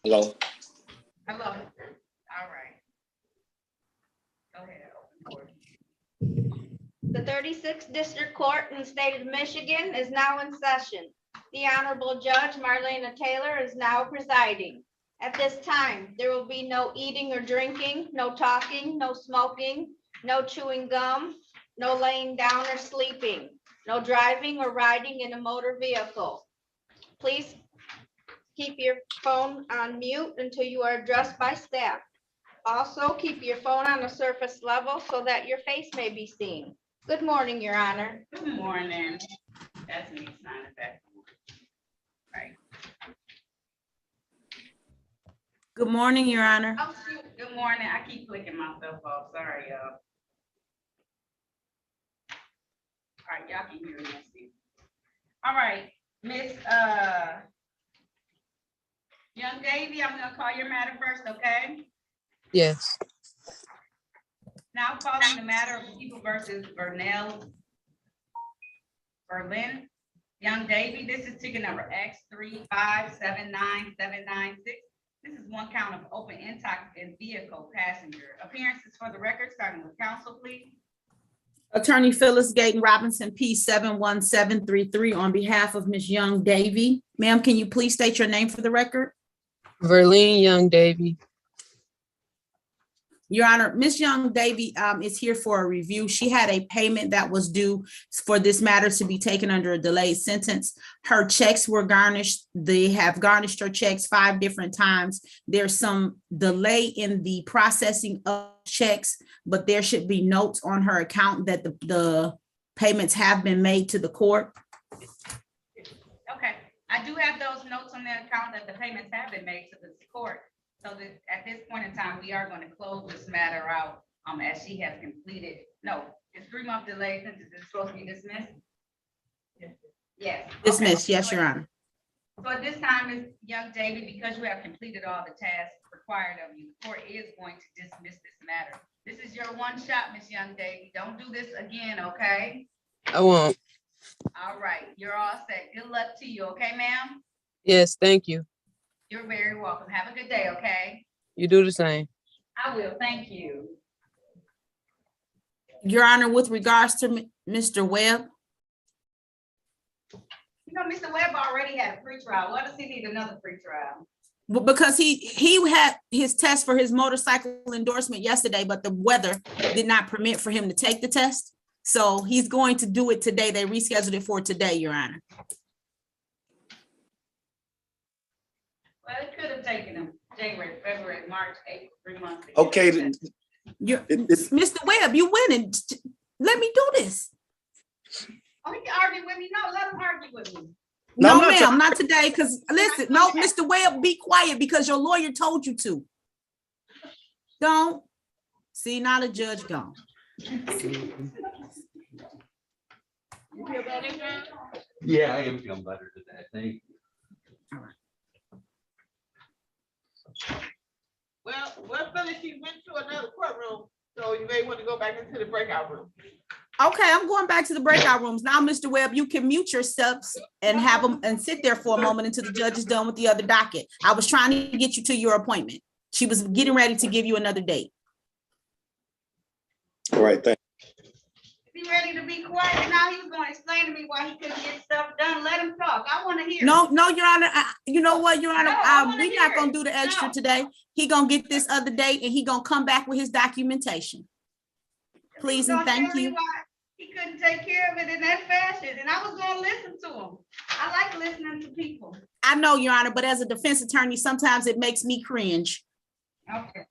Hello. Hello. All right. Go ahead. The 36th District Court in the state of Michigan is now in session. The Honorable Judge Marlena Taylor is now presiding. At this time, there will be no eating or drinking, no talking, no smoking, no chewing gum, no laying down or sleeping, no driving or riding in a motor vehicle. Please keep your phone on mute until you are addressed by staff. Also, keep your phone on a surface level so that your face may be seen. Good morning, Your Honor. Good morning. That's me signing back. Right. Good morning, Your Honor. Oh, shoot. Good morning. I keep clicking myself off. Sorry, y'all. All right, y'all can hear me. All right, Miss Young Davy, I'm gonna call your matter first, okay? Yes. Now calling the matter of people versus Berlin. Young Davy, this is ticket number X3579796. This is one count of open intoxicated vehicle passenger. Appearances for the record, starting with counsel, please. Attorney Phyllis Gayton Robinson, P 71733, on behalf of Ms. Young Davy. Ma'am, can you please state your name for the record? Verlene Young Davy. Your Honor, Ms. Young Davy is here for a review. She had a payment that was due for this matter to be taken under a delayed sentence. Her checks were garnished. They have garnished her checks 5 different times. There's some delay in the processing of checks, but there should be notes on her account that the payments have been made to the court. Okay, I do have those notes on the account that the payments have been made to the court. So that at this point in time, we are going to close this matter out as she has completed. No, it's 3-month delay since it's supposed to be dismissed. Yes. Dismissed, Okay. yes, Your Honor. So at this time, Ms. Young Davy, because you have completed all the tasks required of you, the court is going to dismiss this matter. This is your one shot, Ms. Young Davy. Don't do this again, okay? I won't. All right, you're all set. Good luck to you, okay, ma'am? Yes, thank you. You're very welcome. Have a good day, okay? You do the same. I will, thank you. Your Honor, with regards to Mr. Webb, You know, Mr. Webb already had a pretrial. What does he need another pretrial? because he had his test for his motorcycle endorsement yesterday, but the weather did not permit for him to take the test. So he's going to do it today. They rescheduled it for today, Your Honor. Well, it could have taken him January, February, March, April, 3 months. to get Okay, the test. Mr. Webb, you winning. Let me do this. Oh, he can argue with me. No, let him argue with me. No, No, I'm not ma'am, not today. Because listen, no, Mr. Webb, be quiet because your lawyer told you to. Don't. See, now the judge gone. You feel better, John? Yeah, I am feeling better today. Thank you. Well, Phyllis, she went to another courtroom, so you may want to go back into the breakout room. Okay, I'm going back to the breakout rooms. Now, Mr. Webb, you can mute yourselves and have them and sit there for a moment until the judge is done with the other docket. I was trying to get you to your appointment. She was getting ready to give you another date. All right, thank Is he ready to be quiet? Now he was going to explain to me why he couldn't get stuff done. Let him talk. I want to hear. No, Your Honor, you know what, Your Honor, No, I wanna we're hear not gonna it. do the extra No. today. He gonna get this other date and he gonna come back with his documentation. Please and Don't thank tell me you. why he couldn't take care of it in that fashion, and I was going to listen to him. I like listening to people. I know, Your Honor, but as a defense attorney, sometimes it makes me cringe. Okay.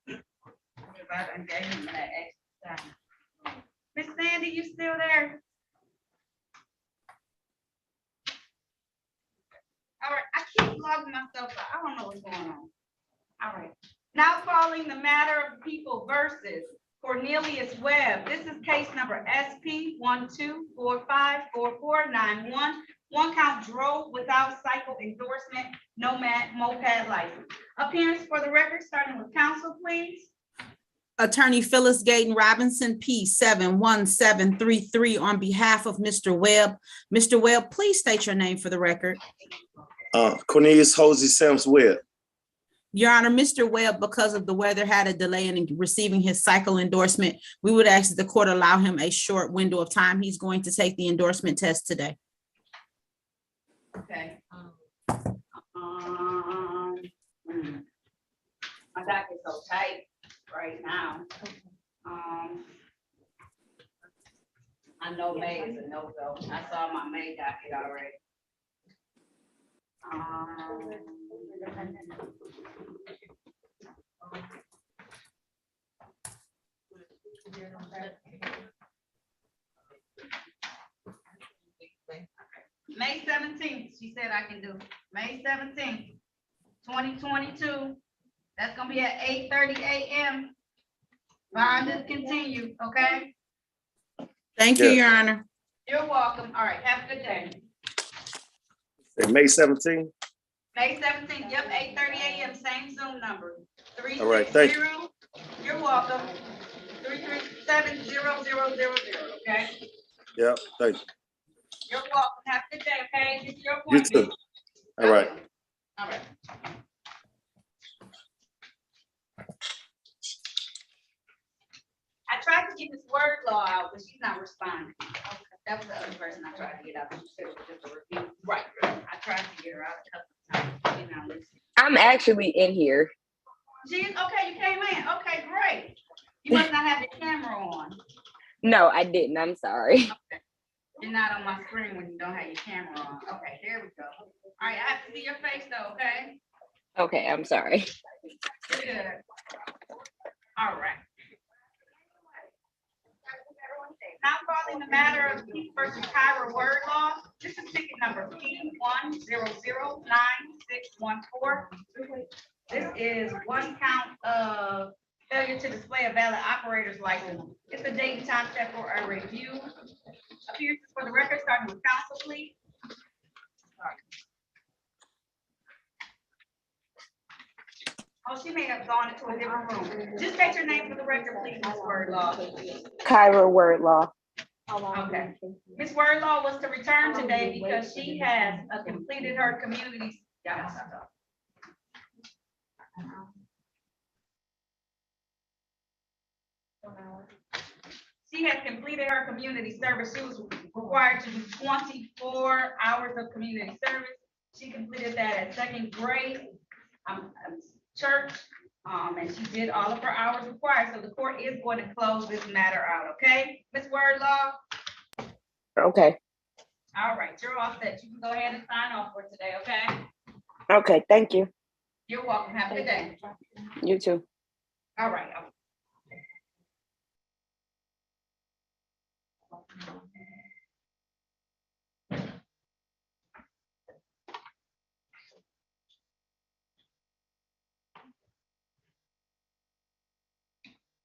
Because I done gave him that extra time. Miss Sandy, you still there? All right, I keep logging myself out. I don't know what's going on. All right. Now calling the matter of people versus Cornelius Webb. This is case number SP 124544191. One count drove without cycle endorsement, no moped license. Appearance for the record, starting with counsel, please. Attorney Phyllis Gayton Robinson, P 71733, on behalf of Mr. Webb. Mr. Webb, please state your name for the record. Cornelius Hosey Sims Webb. Your Honor, Mr. Webb, because of the weather, had a delay in receiving his cycle endorsement. We would ask that the court allow him a short window of time. He's going to take the endorsement test today. Okay. My doc is so tight right now. I know May is a no-go. I saw my May docket already. May 17th, she said I can do. May 17th, 2022. That's gonna be at 8:30 a.m. Bond is continued, okay? Thank you, Yeah. Your Honor. You're welcome. All right, have a good day. May 17th. May 17th, yep, 8:30 a.m., same Zoom number. All right, thank you. 360, you're welcome. 337-0000, okay? Yeah, thank you. You're welcome. Have a good day, okay? This is your You appointment. too. All right. All right. I tried to get this word law out, but she's not responding. That was the other person I tried to get out. She said it was just a review. Right. I tried to get her out a couple of times. She's not listening. I'm actually in here. She's okay. You came in. Okay, great. You must not have the camera on. No, I didn't. I'm sorry. Okay. You're not on my screen when you don't have your camera on. Okay, there we go. All right, I have to see your face though, okay? Okay, I'm sorry. Good. All right. Now calling the matter of P versus Kyra word law. This is ticket number P1009614. This is one count of failure to display a valid operator's license. It's a date and time set for a review. Appearances for the record, starting with counsel, please. Oh, she may have gone into a different room. Just state your name for the record, please, Ms. Wordlaw. Kyra Wordlaw. Okay. Ms. Wordlaw was to return today because she has completed her community. She has completed her community service. She was required to do 24 hours of community service. She completed that at second grade church, and she did all of her hours required. So the court is going to close this matter out, okay? Ms. Wordlaw? Okay. All right, you're all set. You can go ahead and sign off for today, okay? Okay, thank you. You're welcome. Have a good day. You too. All right.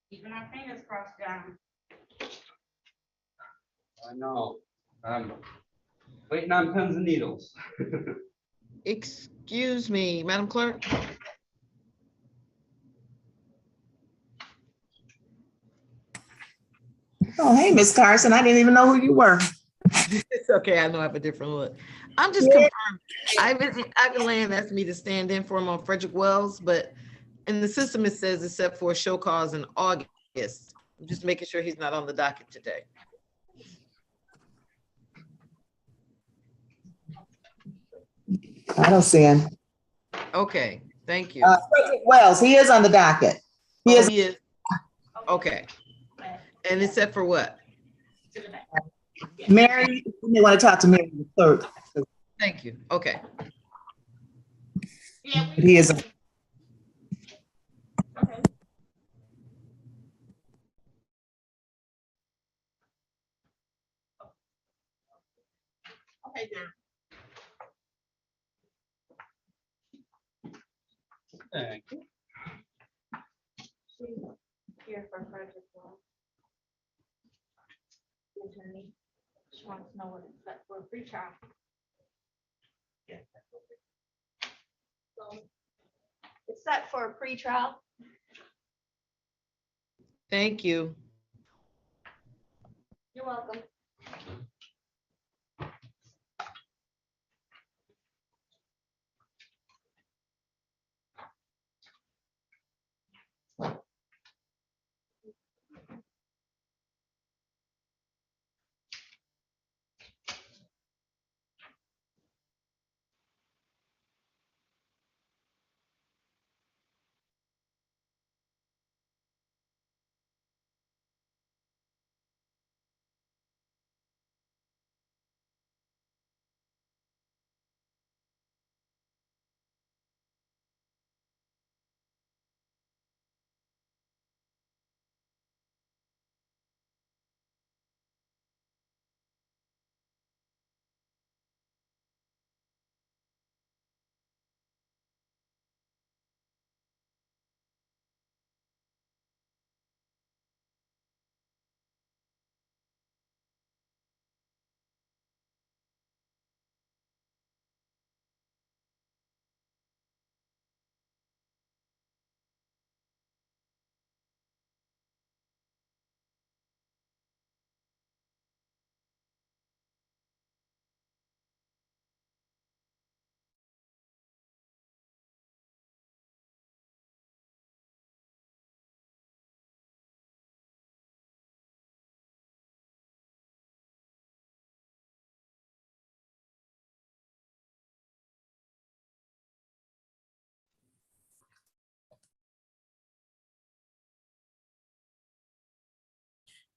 Keeping our fingers crossed, John. I know. I'm waiting on pins and needles. Excuse me, Madam Clerk. Oh, hey, Miss Carson, I didn't even know who you were. It's okay, I know I have a different look. I'm just confirming. Ivan Land asked me to stand in for him on Frederick Wells, but in the system it says it's set for a show cause in August. I'm just making sure he's not on the docket today. I don't see him. Okay, thank you. Frederick Wells, he is on the docket. He Oh, is, he is? Okay. And it's set for what? Mary, you may want to talk to Mary the clerk. Thank you. Okay. He is. Okay, John. Thank you. Here for Frederick Wells. Attorney, she wants to know what it's set for a pretrial. So it's set for a pretrial. Thank you. You're welcome.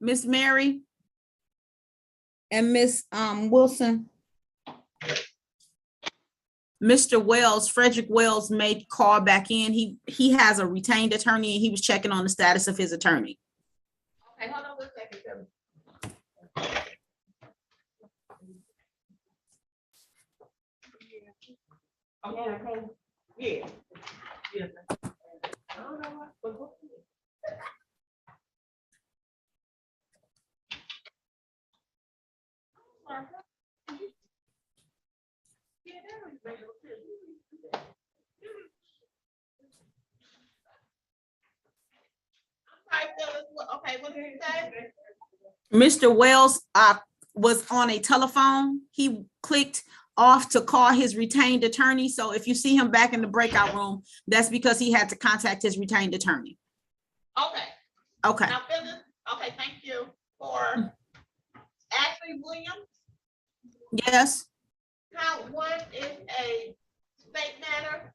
Miss Mary and Miss Wilson. Mr. Wells, Frederick Wells made call back in. He has a retained attorney and he was checking on the status of his attorney. Okay, hold on one second. Yeah. Okay, what did you say? Mr. Wells was on a telephone. He clicked off to call his retained attorney. So if you see him back in the breakout room, that's because he had to contact his retained attorney. Okay, Okay. now Phyllis, okay, thank you for Ashley Williams. Yes. Count 1 is a state matter.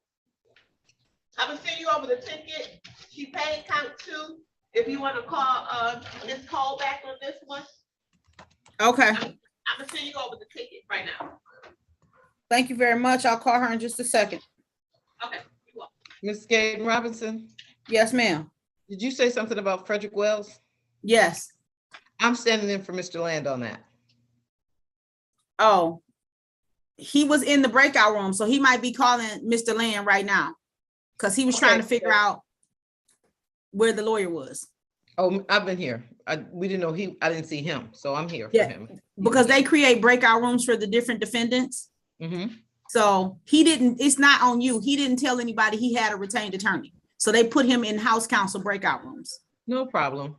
I'm gonna send you over the ticket. She paid count 2. If you want to call Ms. Cole back on this one, Okay. I'm gonna send you over the ticket right now. Thank you very much. I'll call her in just a second. Okay, you're welcome. Ms. Gaten Robinson, Yes, ma'am. did you say something about Frederick Wells? Yes. I'm standing in for Mr. Land on that. Oh, he was in the breakout room, so he might be calling Mr. Land right now because he was trying to figure out where the lawyer was. Oh, I've been here. We didn't know I didn't see him, so I'm here for Yeah, him. because they create breakout rooms for the different defendants. Mm-hmm. So it's not on you. He didn't tell anybody he had a retained attorney. So they put him in house counsel breakout rooms. No problem.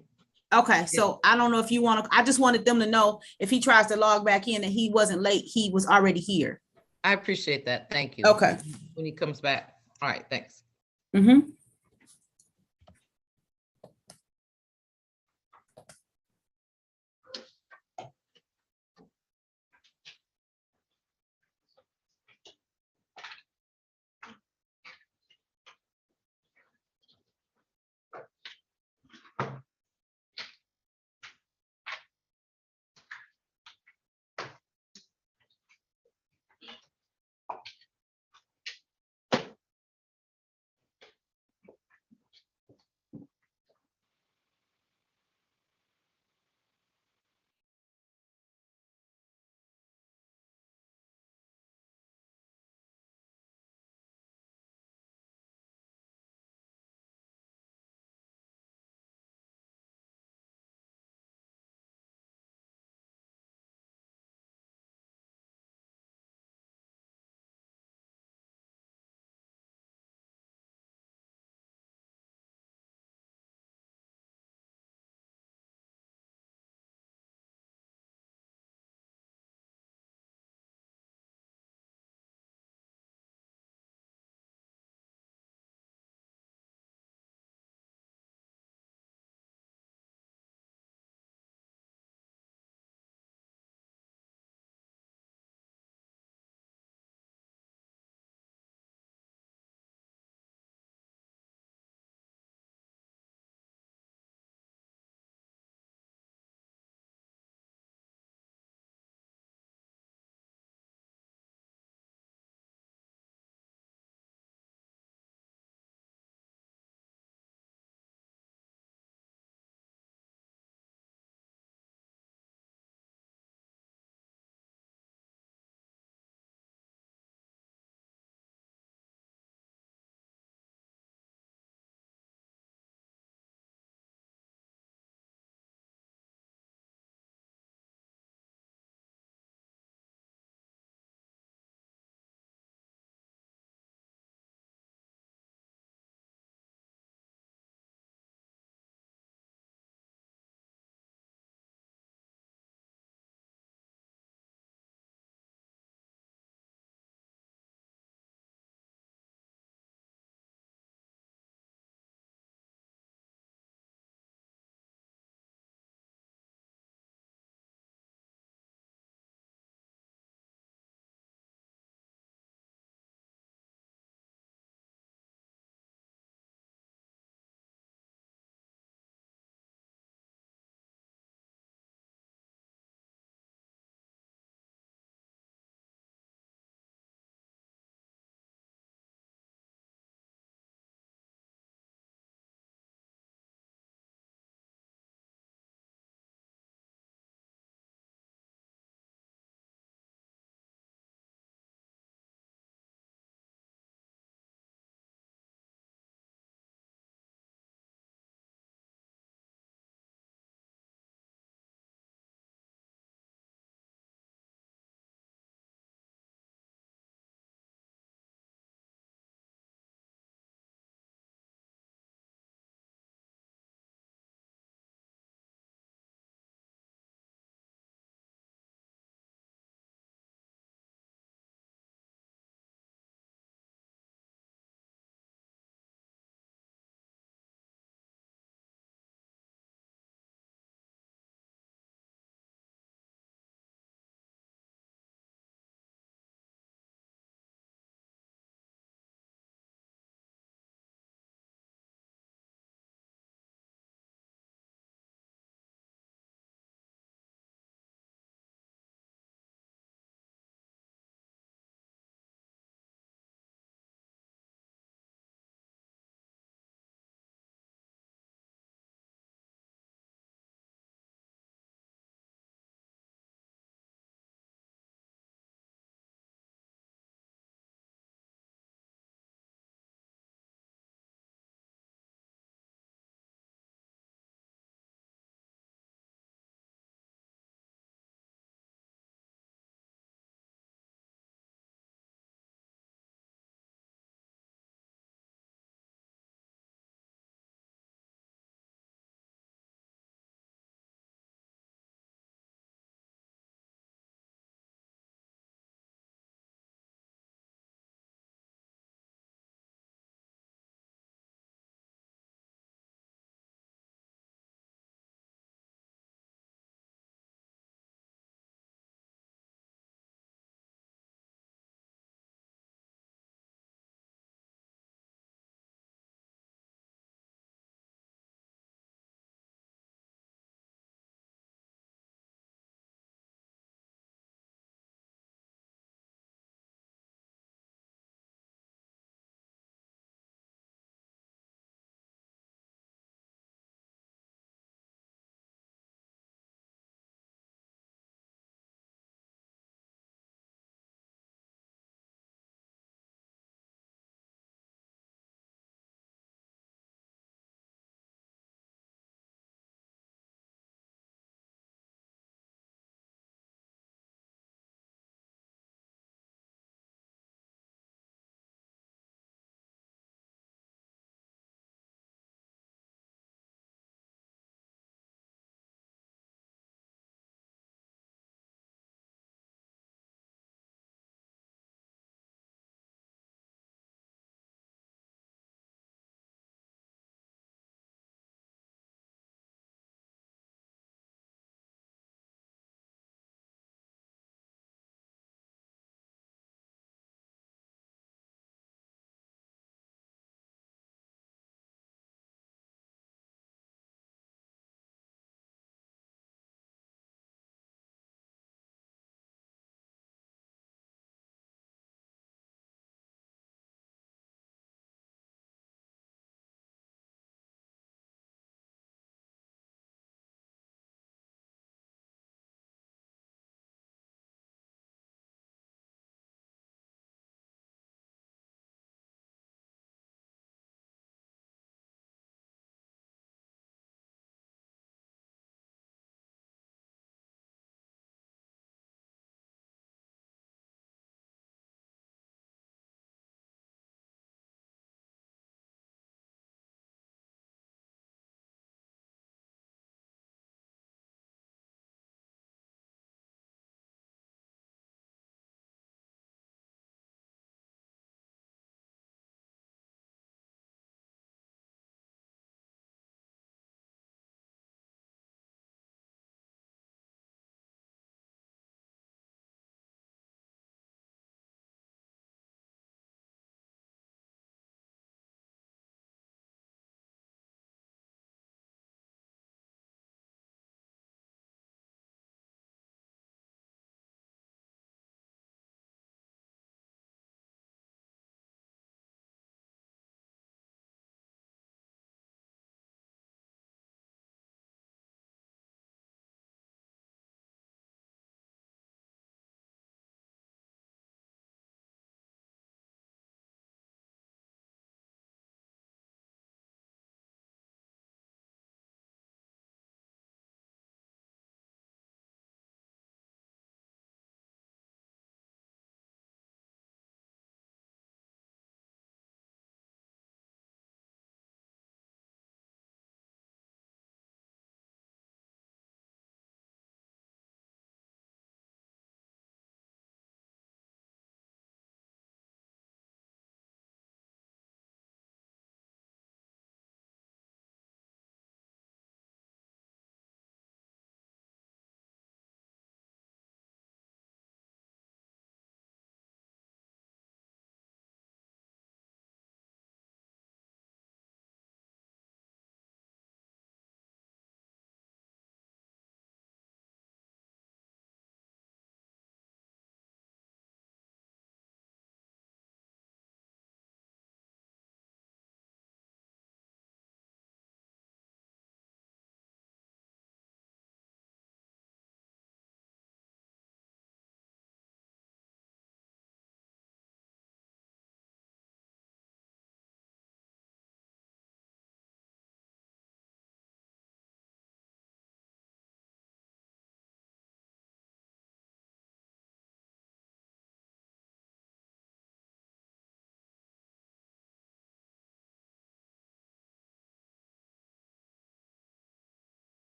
Okay, so I don't know if you want to, I just wanted them to know if he tries to log back in and he wasn't late, he was already here. I appreciate that. Thank you. Okay. When he comes back. All right, thanks. Mm-hmm.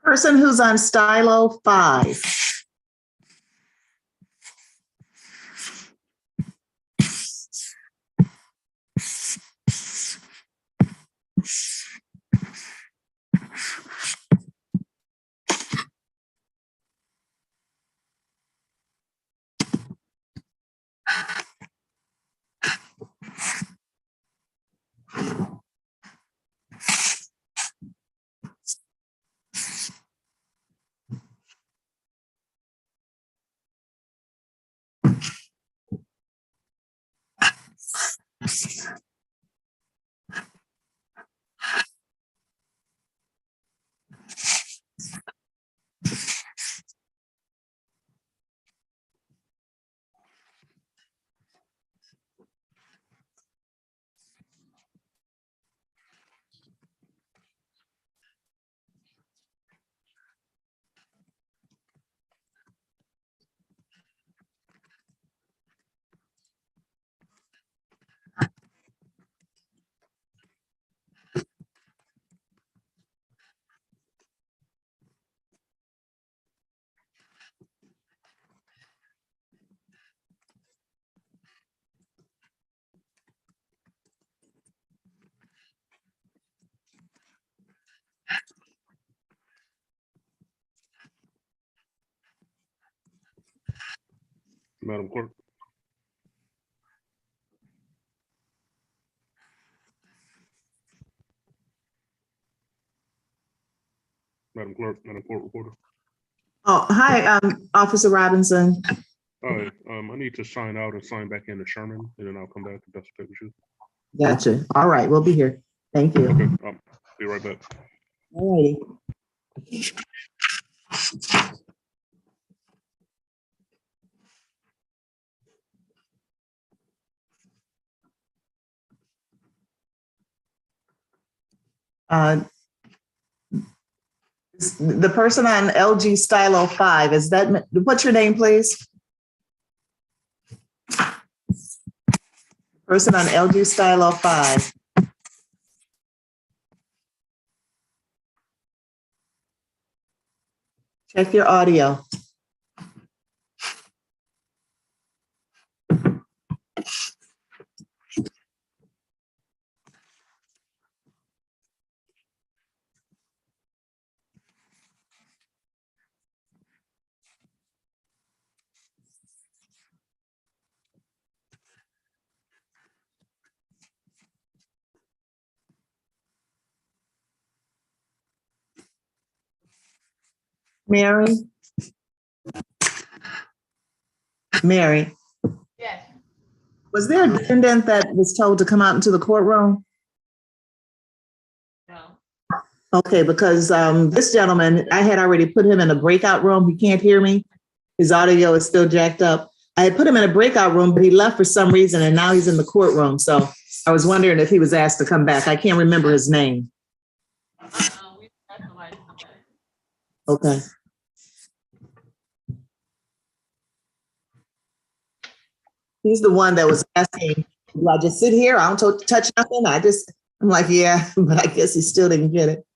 Person who's on stylo 5. Madam Clerk. Madam Clerk, Madam Court Reporter. Oh, hi, Officer Robinson. Hi, I need to sign out and sign back in to Sherman, and then I'll come back if that's okay with you. Gotcha. All right, we'll be here. Thank you. Okay, I'll be right back. All righty. The person on LG Stylo 5, is that, what's your name, please? Person on LG Stylo 5. Check your audio. Mary? Mary, Yes. was there a defendant that was told to come out into the courtroom? No. Okay, because this gentleman, I had already put him in a breakout room. He can't hear me. His audio is still jacked up. I had put him in a breakout room, but he left for some reason, and now he's in the courtroom. So I was wondering if he was asked to come back. I can't remember his name. We have somebody come back. Okay. He's the one that was asking, do I just sit here? I don't touch nothing. I'm like, yeah, but I guess he still didn't get it.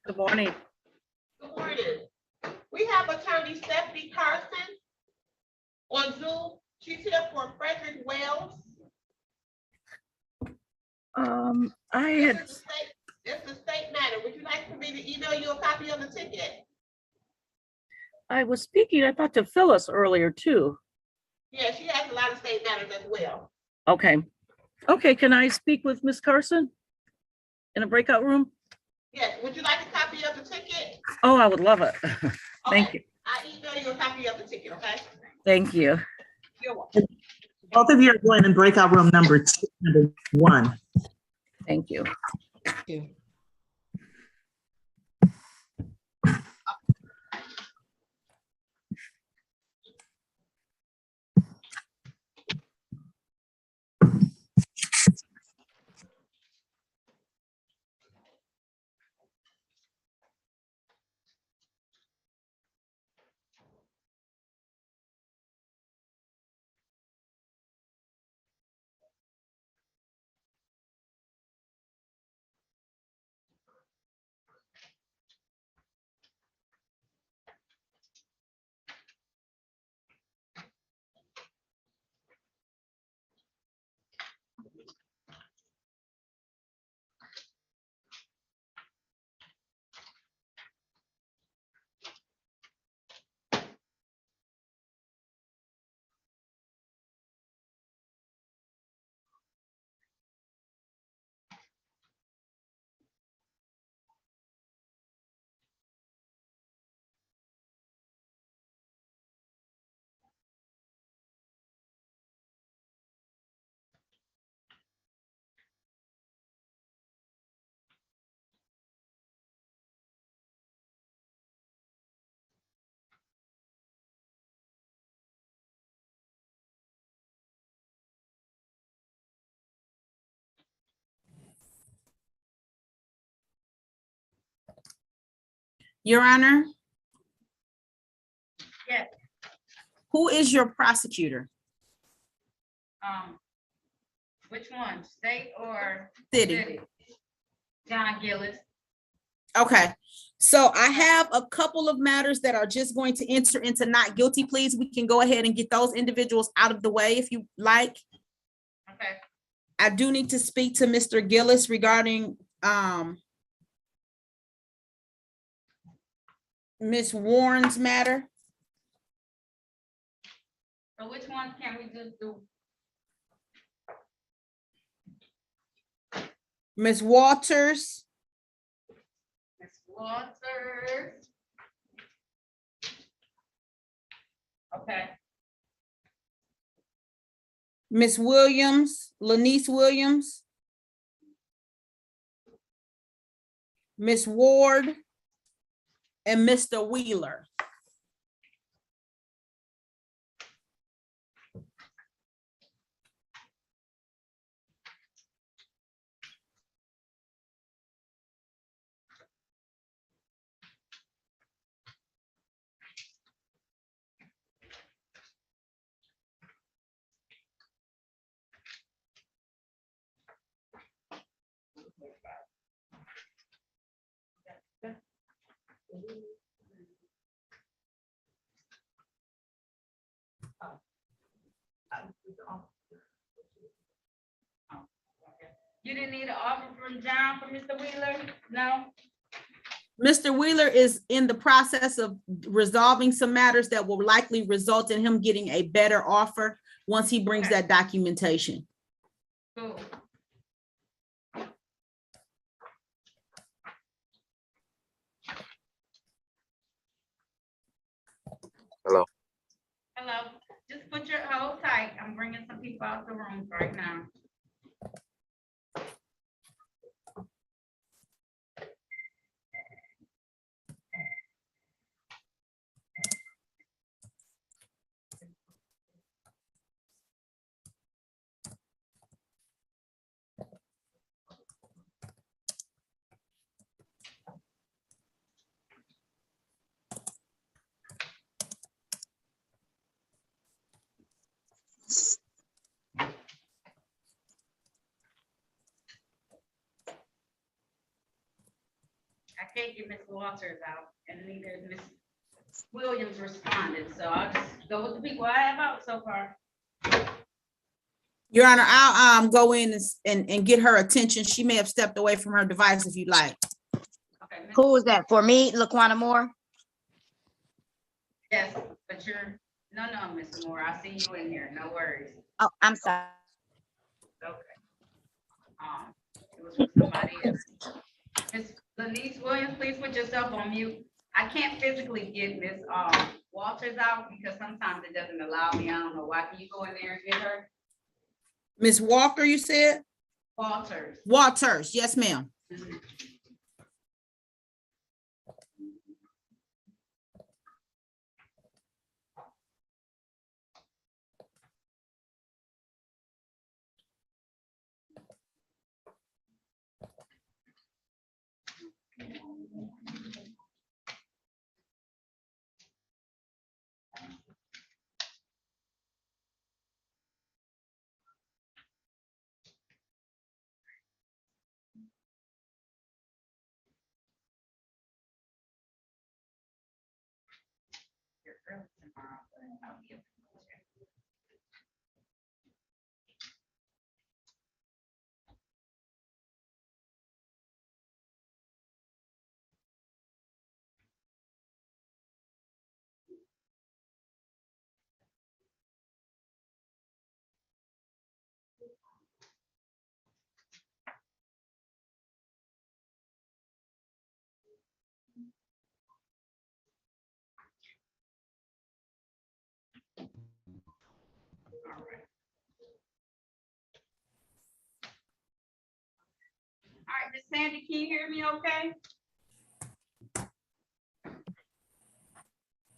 Good morning. Good morning. We have Attorney Stephanie Carson on Zoom. She's here for Frederick Wells. I had, It's a state matter. Would you like for me to email you a copy of the ticket? I was speaking, I thought to Phyllis earlier too. Yeah, she has a lot of state matters as well. Okay. Okay, can I speak with Ms. Carson in a breakout room? Yes, would you like a copy of the ticket? Oh, I would love it. Thank Okay, you. I email you a copy of the ticket, okay? Thank you. You're welcome. Both of you are going in breakout room number 201. Thank you. Thank you. Your Honor, Yes, who is your prosecutor? which one, state or? City. John Gillis. Okay, so I have a couple of matters that are just going to enter into not guilty pleas. We can go ahead and get those individuals out of the way if you like. Okay. I do need to speak to Mr. Gillis regarding Ms. Warren's matter. So which ones can we just do? Ms. Walters, Ms. Walters. Okay, Ms. Williams, Lanice Williams, Ms. Ward, and Mr. Wheeler. you didn't need an offer from John for Mr. Wheeler? No? Mr. Wheeler is in the process of resolving some matters that will likely result in him getting a better offer once he brings that documentation. Cool. Hello. Hello, just put your hold tight. I'm bringing some people out the room right now. I can't get Ms. Walters out, and neither Ms. Williams responded, so I'll just go with the people I have out so far. Your Honor, I'll go in and get her attention. She may have stepped away from her device if you'd like. Okay, Ms. Who is that? For me, Laquana Moore? Yes, but you're, no, Ms. Moore, I see you in here, no worries. Oh, I'm sorry. Okay. It was for somebody else. Ms. Lenise Williams, please put yourself on mute. I can't physically get Ms. Walters out because sometimes it doesn't allow me. I don't know why. Can you go in there and get her? Ms. Walker, you said? Walters. Walters, yes, ma'am. Mhm. You're early tomorrow, but I'll be able to check. All right. All right, Miss Sandy, can you hear me okay?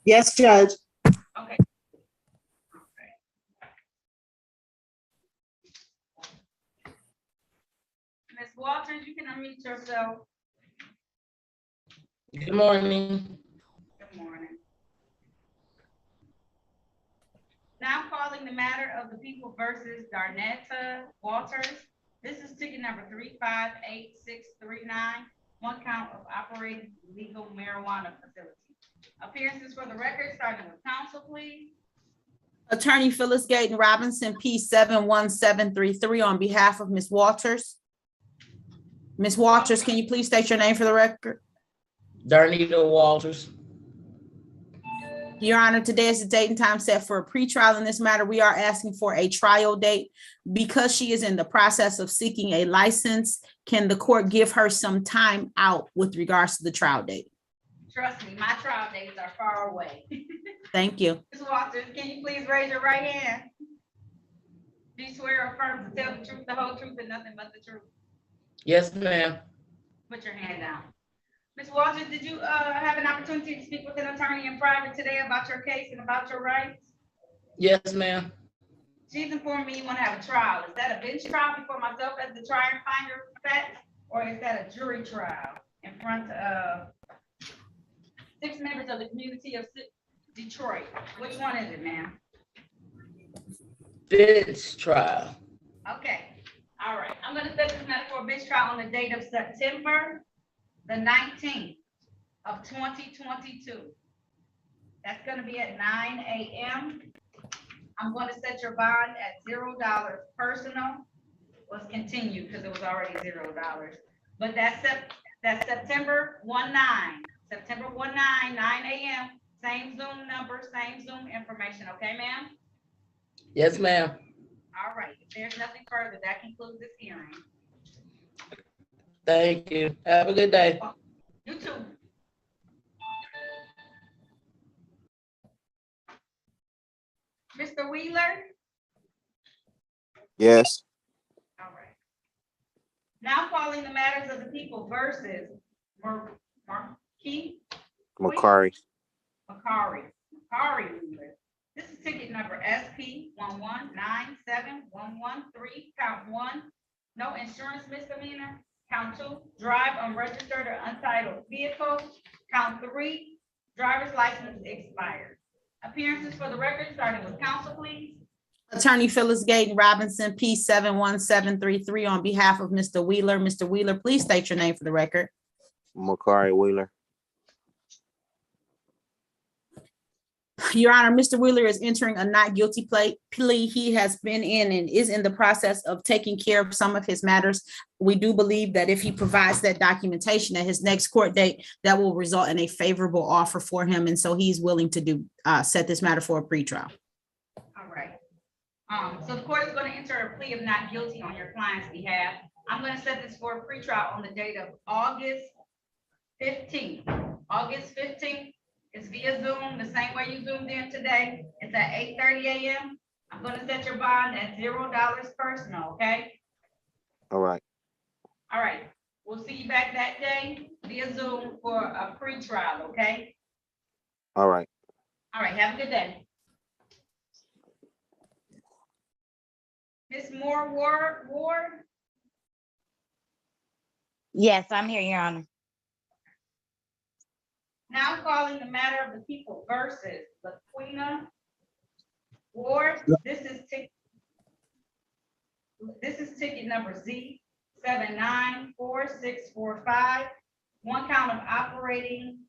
Yes, Judge. Okay. Ms. Walters, you can unmute yourself. Good morning. Good morning. Now calling the matter of the people versus Darnetta Walters. This is ticket number 358639, one count of operating legal marijuana facility. Appearances for the record, starting with counsel, please. Attorney Phyllis Gayton Robinson, P 71733 on behalf of Ms. Walters. Ms. Walters, can you please state your name for the record? Darnita Walters. Your Honor, today is the date and time set for a pretrial in this matter. We are asking for a trial date. Because she is in the process of seeking a license, can the court give her some time out with regards to the trial date? Trust me, my trial dates are far away. Thank you. Ms. Walters, can you please raise your right hand? Do you swear or affirm to tell the truth, the whole truth, and nothing but the truth? Yes, ma'am. Put your hand down. Ms. Walters, did you have an opportunity to speak with an attorney in private today about your case and about your rights? Yes, ma'am. She's informed me you want to have a trial. Is that a bench trial before myself as the trial finder of facts, or is that a jury trial in front of 6 members of the community of Detroit? Which one is it, ma'am? Bench trial. Okay, all right. I'm gonna set this matter for a bench trial on the date of September the 19th of 2022. That's gonna be at 9 a.m. I'm going to set your bond at $0. Personal was continued because it was already $0. But that's September 19, September 19, 9 a.m. Same Zoom number, same Zoom information. Okay, ma'am? Yes, ma'am. All right. If there's nothing further, that concludes this hearing. Thank you. Have a good day. You too. Mr. Wheeler? Yes. All right. Now calling the matters of the people versus Makari Wheeler. This is ticket number SP 1197113, count 1, no insurance misdemeanor. Count 2, drive unregistered or untitled vehicle. Count 3, driver's license expired. Appearances for the record, starting with counsel, please. Attorney Phyllis Gayton Robinson, P 71733 on behalf of Mr. Wheeler. Mr. Wheeler, please state your name for the record. Makari Wheeler. Your Honor, Mr. Wheeler is entering a not guilty plea. He has been in and is in the process of taking care of some of his matters. We do believe that if he provides that documentation at his next court date, that will result in a favorable offer for him. And so he's willing to set this matter for a pretrial. All right. So the court is going to enter a plea of not guilty on your client's behalf. I'm going to set this for a pretrial on the date of August 15th. August 15th. It's via Zoom, the same way you zoomed in today. It's at 8:30 a.m. I'm going to set your bond at $0 personal, okay? All right. All right. We'll see you back that day via Zoom for a pretrial, okay? All right. All right. Have a good day. Ms. Moore Ward? Yes, I'm here, Your Honor. Now calling the matter of the people versus Laquina Ward. This is ticket number Z794645. One count of operating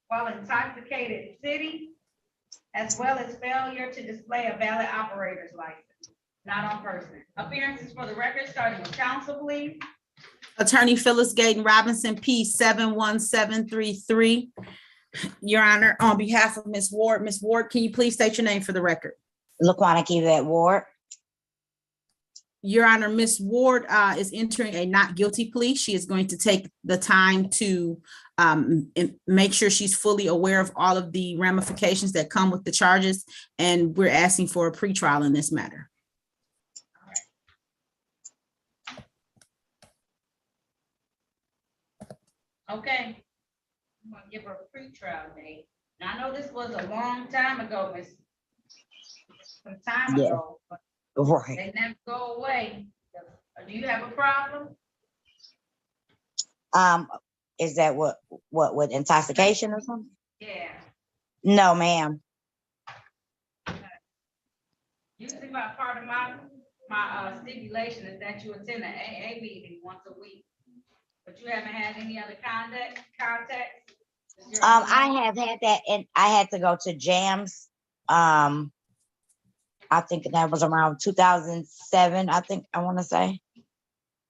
while intoxicated city, as well as failure to display a valid operator's license, not on person. Appearances for the record, starting with counsel, please. Attorney Phyllis Gaten Robinson, P 71733. Your Honor, on behalf of Ms. Ward, can you please state your name for the record? Laquana Keyvet Ward. Your Honor, Ms. Ward is entering a not guilty plea. She is going to take the time to make sure she's fully aware of all of the ramifications that come with the charges, and we're asking for a pretrial in this matter. Okay. I'm gonna give her a pretrial date. Now, I know this was a long time ago, some time Yeah. ago, but Right. they never go away. Do you have a problem? Is that what with intoxication or something? Yeah. No, ma'am. Usually my part of my stipulation is that you attend an AA meeting once a week. But you haven't had any other contact? I have had that, and I had to go to jams. I think that was around 2007. I think I want to say.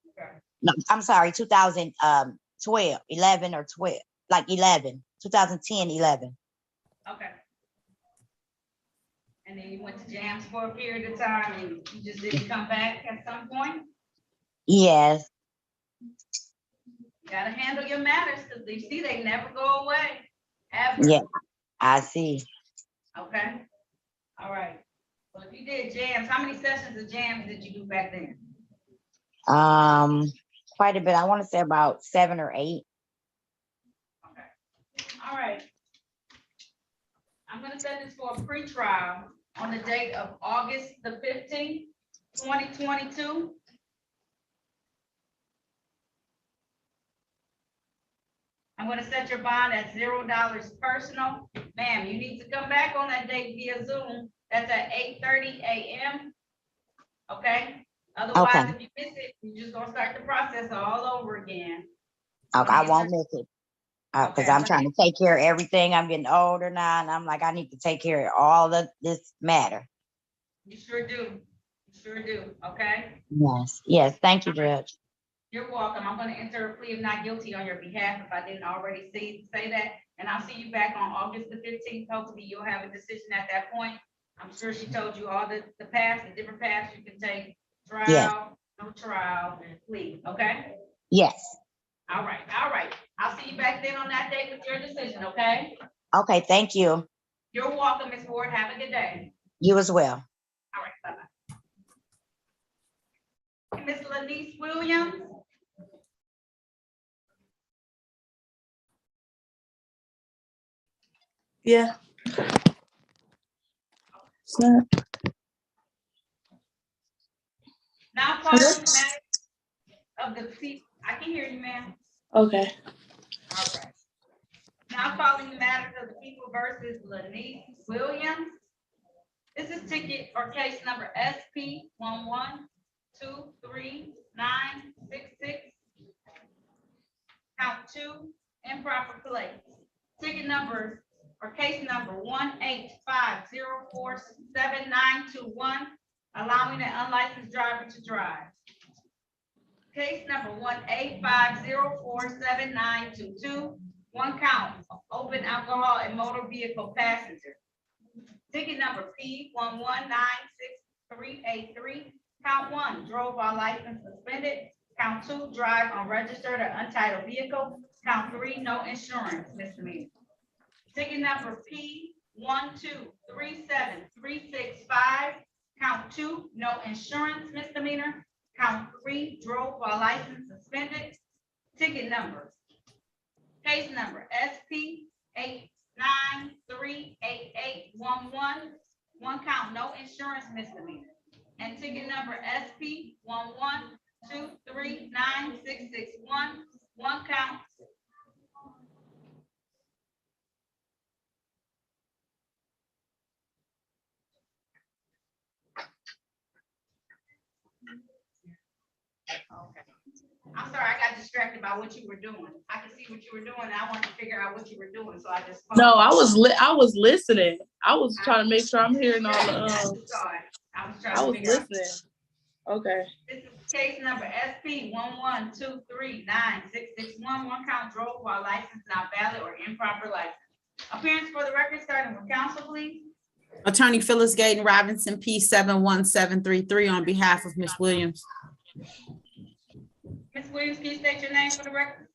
Okay. No, I'm sorry, 2012, 11 or 12, like 11, 2010, 11. Okay. And then you went to jams for a period of time and you just didn't come back at some point? Yes. You gotta handle your matters because they never go away, ever. Yeah, I see. Okay. All right. Well, if you did jams, how many sessions of jams did you do back then? Quite a bit. I want to say about 7 or 8. Okay. All right. I'm gonna set this for a pretrial on the date of August the 15th, 2022. I'm gonna set your bond at $0 personal. Ma'am, you need to come back on that date via Zoom. That's at 8:30 a.m. Okay? Otherwise, if you miss it, you're just gonna start the process all over again. Okay, I won't miss it. Because Okay, I'm trying to take care of everything. I'm getting older now, and I'm like, I need to take care of all of this matter. You sure do. You sure do. Okay? Yes, yes. Thank you, Judge. You're welcome. I'm gonna enter a plea of not guilty on your behalf if I didn't already say that. And I'll see you back on August the 15th. Hopefully you'll have a decision at that point. I'm sure she told you all the different paths you can take. Trial, no trial, and plea, okay? Yes. All right, all right. I'll see you back then on that date with your decision, okay? Okay, thank you. You're welcome, Ms. Ward. Have a good day. You as well. All right, bye-bye. Ms. Lenise Williams? Yeah. Now calling the matter of the people. I can hear you, ma'am. Okay. All right. Now calling the matter of the people versus Lenise Williams. This is ticket or case number SP 1123966. count 2, improper plate. Ticket number or case number 185047921, allowing an unlicensed driver to drive. Case number 185047922, one count, open alcohol and motor vehicle passenger. Ticket number P1196383, count 1, drove while license suspended. Count 2, drive unregistered or untitled vehicle. Count 3, no insurance misdemeanor. Ticket number P1237365, count 2, no insurance misdemeanor. Count 3, drove while license suspended. Ticket number, case number SP 89388811, one count, no insurance misdemeanor. And ticket number SP 112396661, one count. Okay. I'm sorry, I got distracted by what you were doing. I could see what you were doing, and I wanted to figure out what you were doing, so I just. No, I was listening. I was trying to make sure I'm hearing all the, I was trying to figure out. listening. Okay. This is case number SP 112396661, one count, drove while license not valid or improper license. Appearance for the record, starting with counsel, please. Attorney Phyllis Gaten Robinson, P 71733 on behalf of Ms. Williams. Ms. Williams, can you state your name for the record?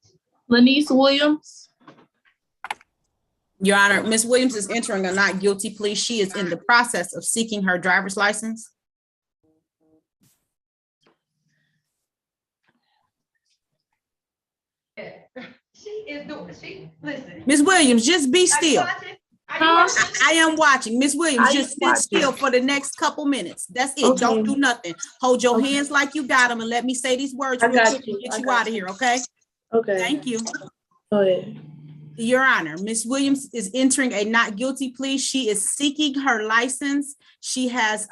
Lanice Williams. Your Honor, Ms. Williams is entering a not guilty plea. She is in the process of seeking her driver's license. Listen. Ms. Williams, just be still. Are you I am watching. Ms. Williams, I just am sit watching. still for the next couple minutes. That's it. Okay. Don't do nothing. Hold your Okay. hands like you got them and let me say these words I real got quick you. and get I you got out of you. here, okay? Okay. Thank you. Go ahead. Your Honor, Ms. Williams is entering a not guilty plea. She is seeking her license. She has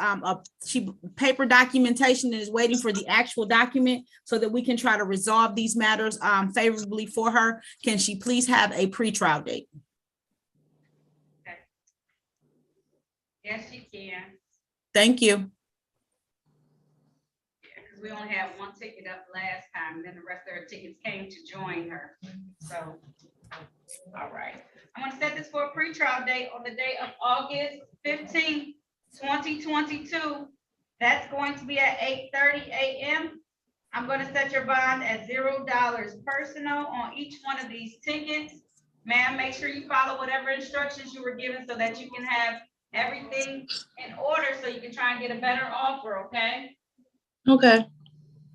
paper documentation and is waiting for the actual document so that we can try to resolve these matters favorably for her. Can she please have a pretrial date? Yes, she can. Thank you. Because we only had one ticket up last time, and then the rest of her tickets came to join her. So, all right. I'm gonna set this for a pretrial date on the day of August 15th, 2022. That's going to be at 8:30 a.m. I'm gonna set your bond at $0 personal on each one of these tickets. Ma'am, make sure you follow whatever instructions you were given so that you can have everything in order so you can try and get a better offer, okay? Okay.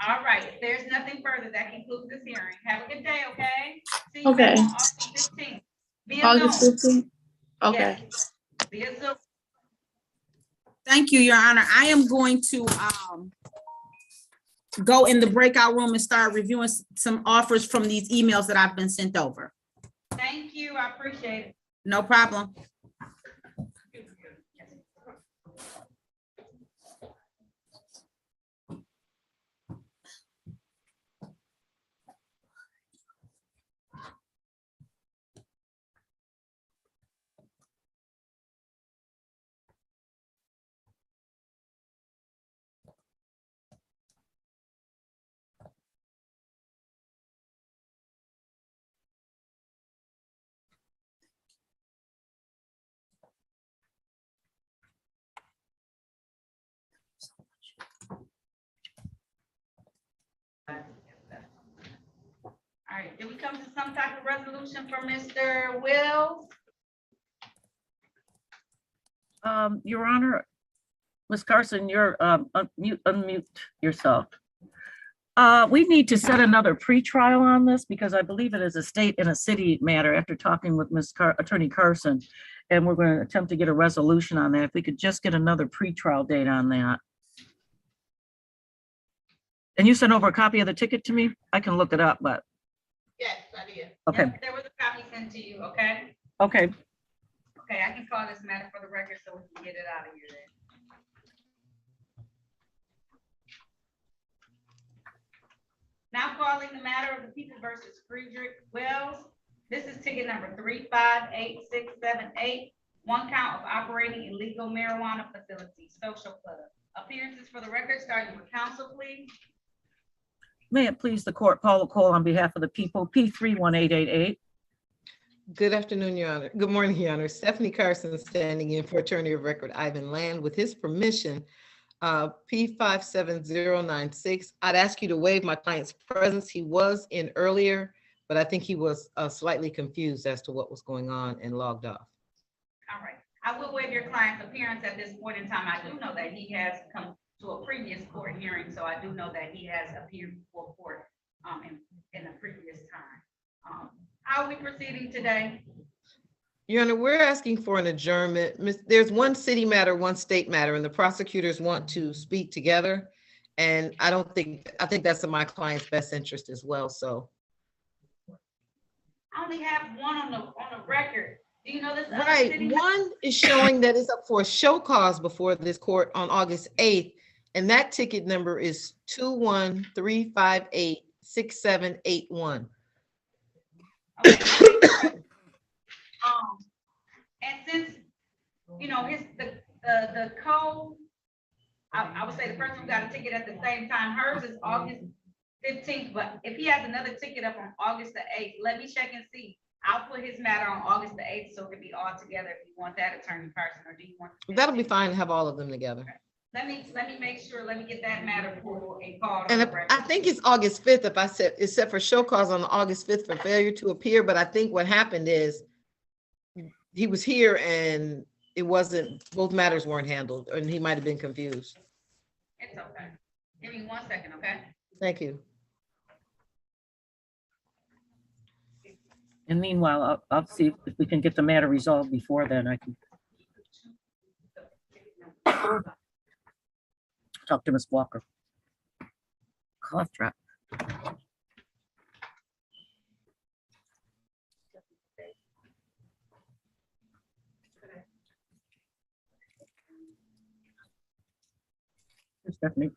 All right, if there's nothing further, that concludes this hearing. Have a good day, okay? See you Okay. back on August 15th. Via August Zoom. 15th. Okay. Yes, via Zoom. Thank you, Your Honor. I am going to go in the breakout room and start reviewing some offers from these emails that I've been sent over. Thank you, I appreciate it. No problem. All right, did we come to some type of resolution for Mr. Wills? Your Honor, Ms. Carson, you're unmute yourself. We need to set another pretrial on this because I believe it is a state and a city matter after talking with Attorney Carson. And we're going to attempt to get a resolution on that. If we could just get another pretrial date on that. And you sent over a copy of the ticket to me? I can look it up, but. Yes, I did. Okay, Yes, there was a copy sent to you, okay? okay. Okay, I can call this matter for the record so we can get it out of here then. Now calling the matter of the people versus Friedrich Wells. This is ticket number 358678. One count of operating illegal marijuana facility, social club. Appearances for the record, starting with counsel, please. May it please the court, Paula Cole on behalf of the people, P31888. Good afternoon, Your Honor. Good morning, Your Honor. Stephanie Carson standing in for Attorney of Record Ivan Land. With his permission, P57096, I'd ask you to waive my client's presence. He was in earlier, but I think he was slightly confused as to what was going on and logged off. All right, I will waive your client's appearance at this point in time. I do know that he has come to a previous court hearing, so I do know that he has appeared before court in a previous time. How are we proceeding today? Your Honor, we're asking for an adjournment. There's one city matter, one state matter, and the prosecutors want to speak together. And I think that's in my client's best interest as well, so. I only have one on the record. Do you know this? other Right, city? one is showing that it's up for a show cause before this court on August 8th, and that ticket number is 213586781. Okay. And since, you know, the code, I would say the person who got a ticket at the same time, hers is August 15th, but if he has another ticket up on August the 8th, let me check and see. I'll put his matter on August the 8th, so it could be all together if you want that, Attorney Carson, or do you want? That'll be fine to have all of them together. Let me make sure, let me get that matter pulled and called. And I think it's August 5th, if I said, it's set for show cause on August 5th for failure to appear, but I think what happened is he was here and it wasn't, both matters weren't handled, and he might have been confused. It's okay. Give me 1 second, okay? Thank you. And meanwhile, I'll see if we can get the matter resolved before then. I can talk to Ms. Walker. Cough drop. Stephanie.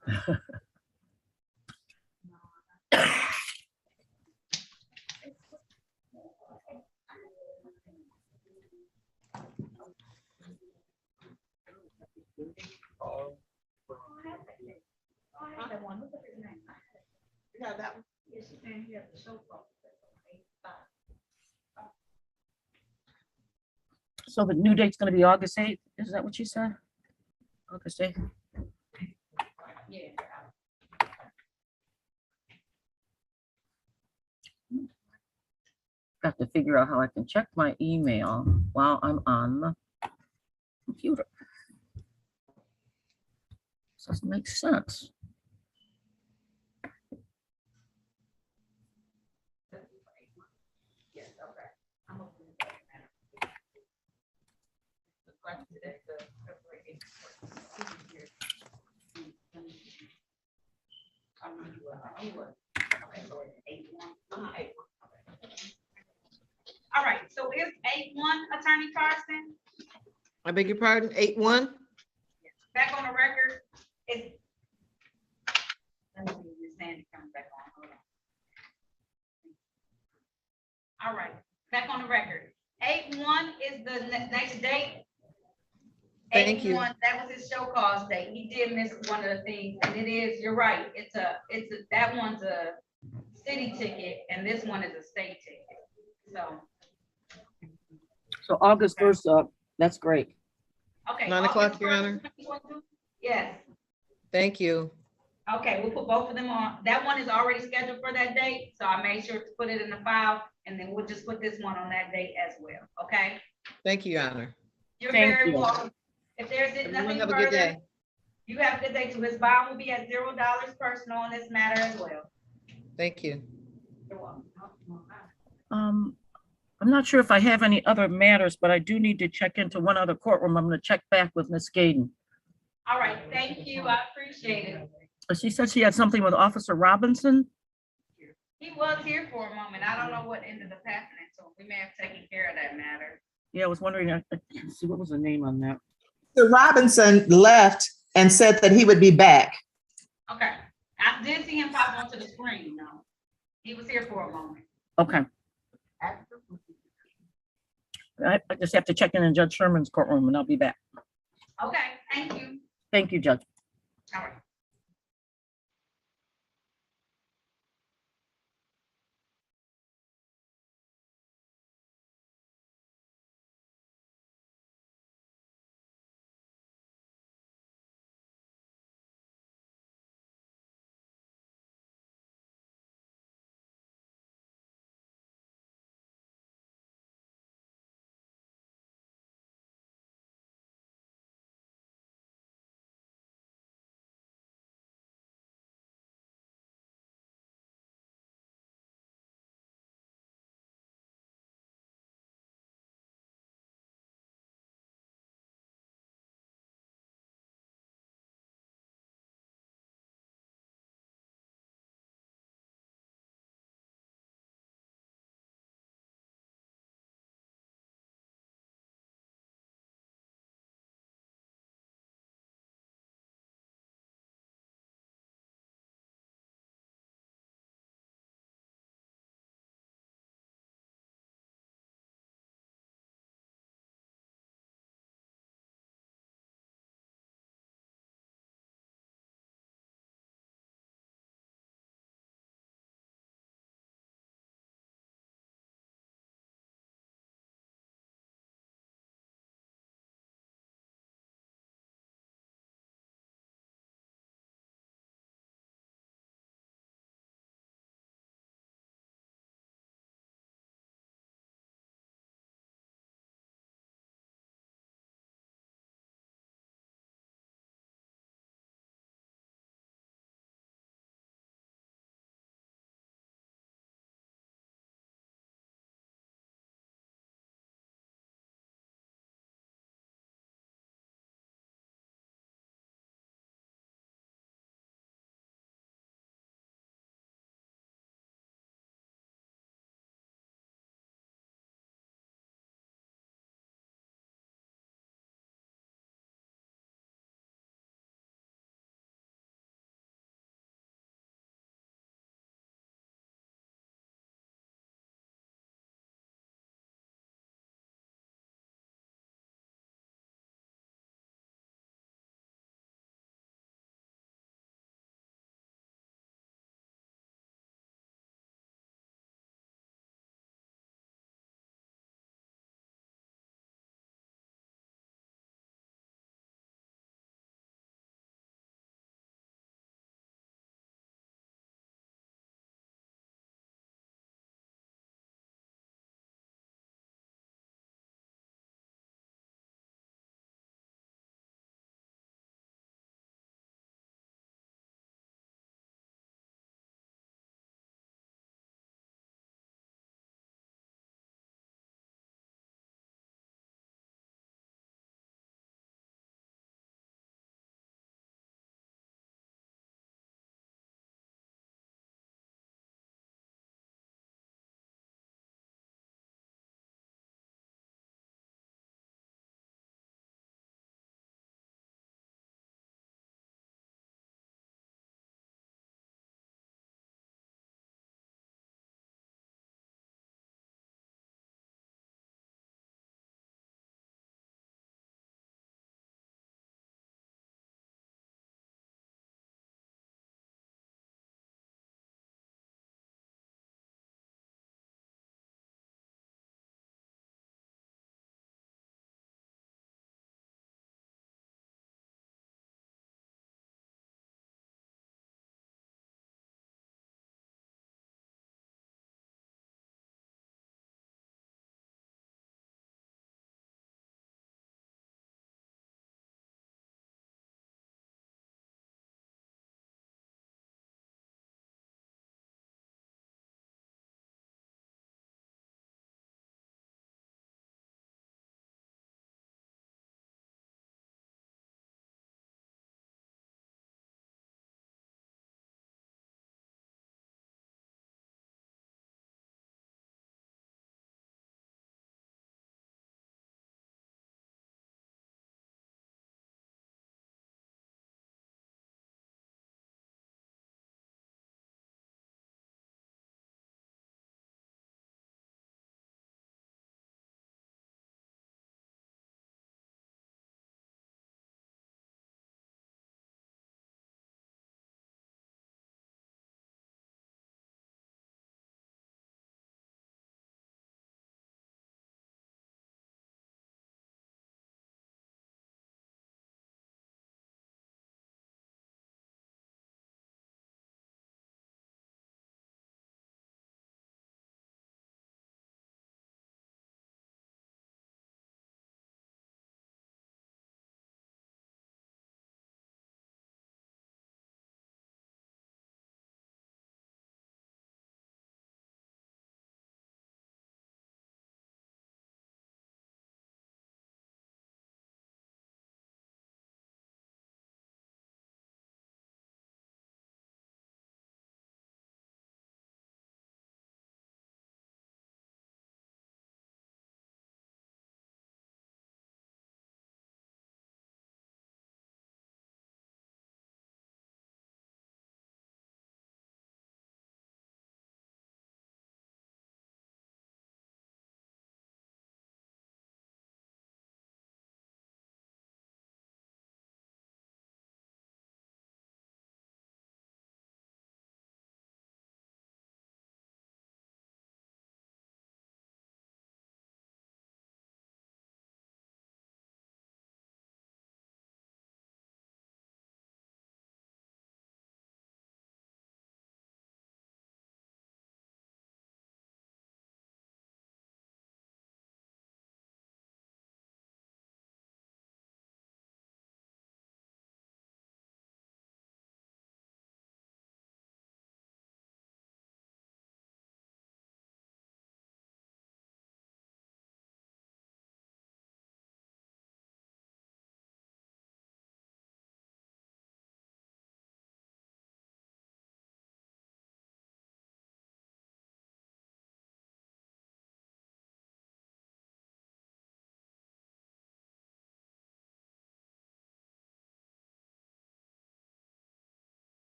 So the new date's gonna be August 8th, is that what you said? August 8th? Yeah. Got to figure out how I can check my email while I'm on the computer. Doesn't make sense. Yes, okay. I'm open to that matter. All right, so it's 8-1, Attorney Carson. I beg your pardon, 8-1? Back on the record, it's. Let me see if Ms. Sandy comes back on. Hold on. All right, back on the record. 8-1 is the next date. Thank you. 8-1, that was his show cause date. He did miss one of the things, and it is, you're right, that one's a city ticket, and this one is a state ticket, So August 1st, that's great. okay. 9 o'clock, Your Honor. Yes, Thank you. okay, we'll put both of them on. That one is already scheduled for that date, so I made sure to put it in the file, and then we'll just put this one on that date as well, okay? Thank you, Your Honor. You're Thank very you. welcome. If there's Everyone nothing have a good further, day. you have a good day too. His bond will be at $0 personal on this matter as well. Thank you. You're welcome. I'm not sure if I have any other matters, but I do need to check into one other courtroom. I'm gonna check back with Ms. Gaden. All right, thank you. I appreciate it. She said she had something with Officer Robinson. He was here for a moment. I don't know what ended up happening, so we may have taken care of that matter. Yeah, I was wondering, I can't see, what was the name on that? Mr. Robinson left and said that he would be back. Okay, I did see him pop onto the screen though. He was here for a moment. Okay. I just have to check in Judge Sherman's courtroom and I'll be back. Okay, thank you. Thank you, Judge. All right.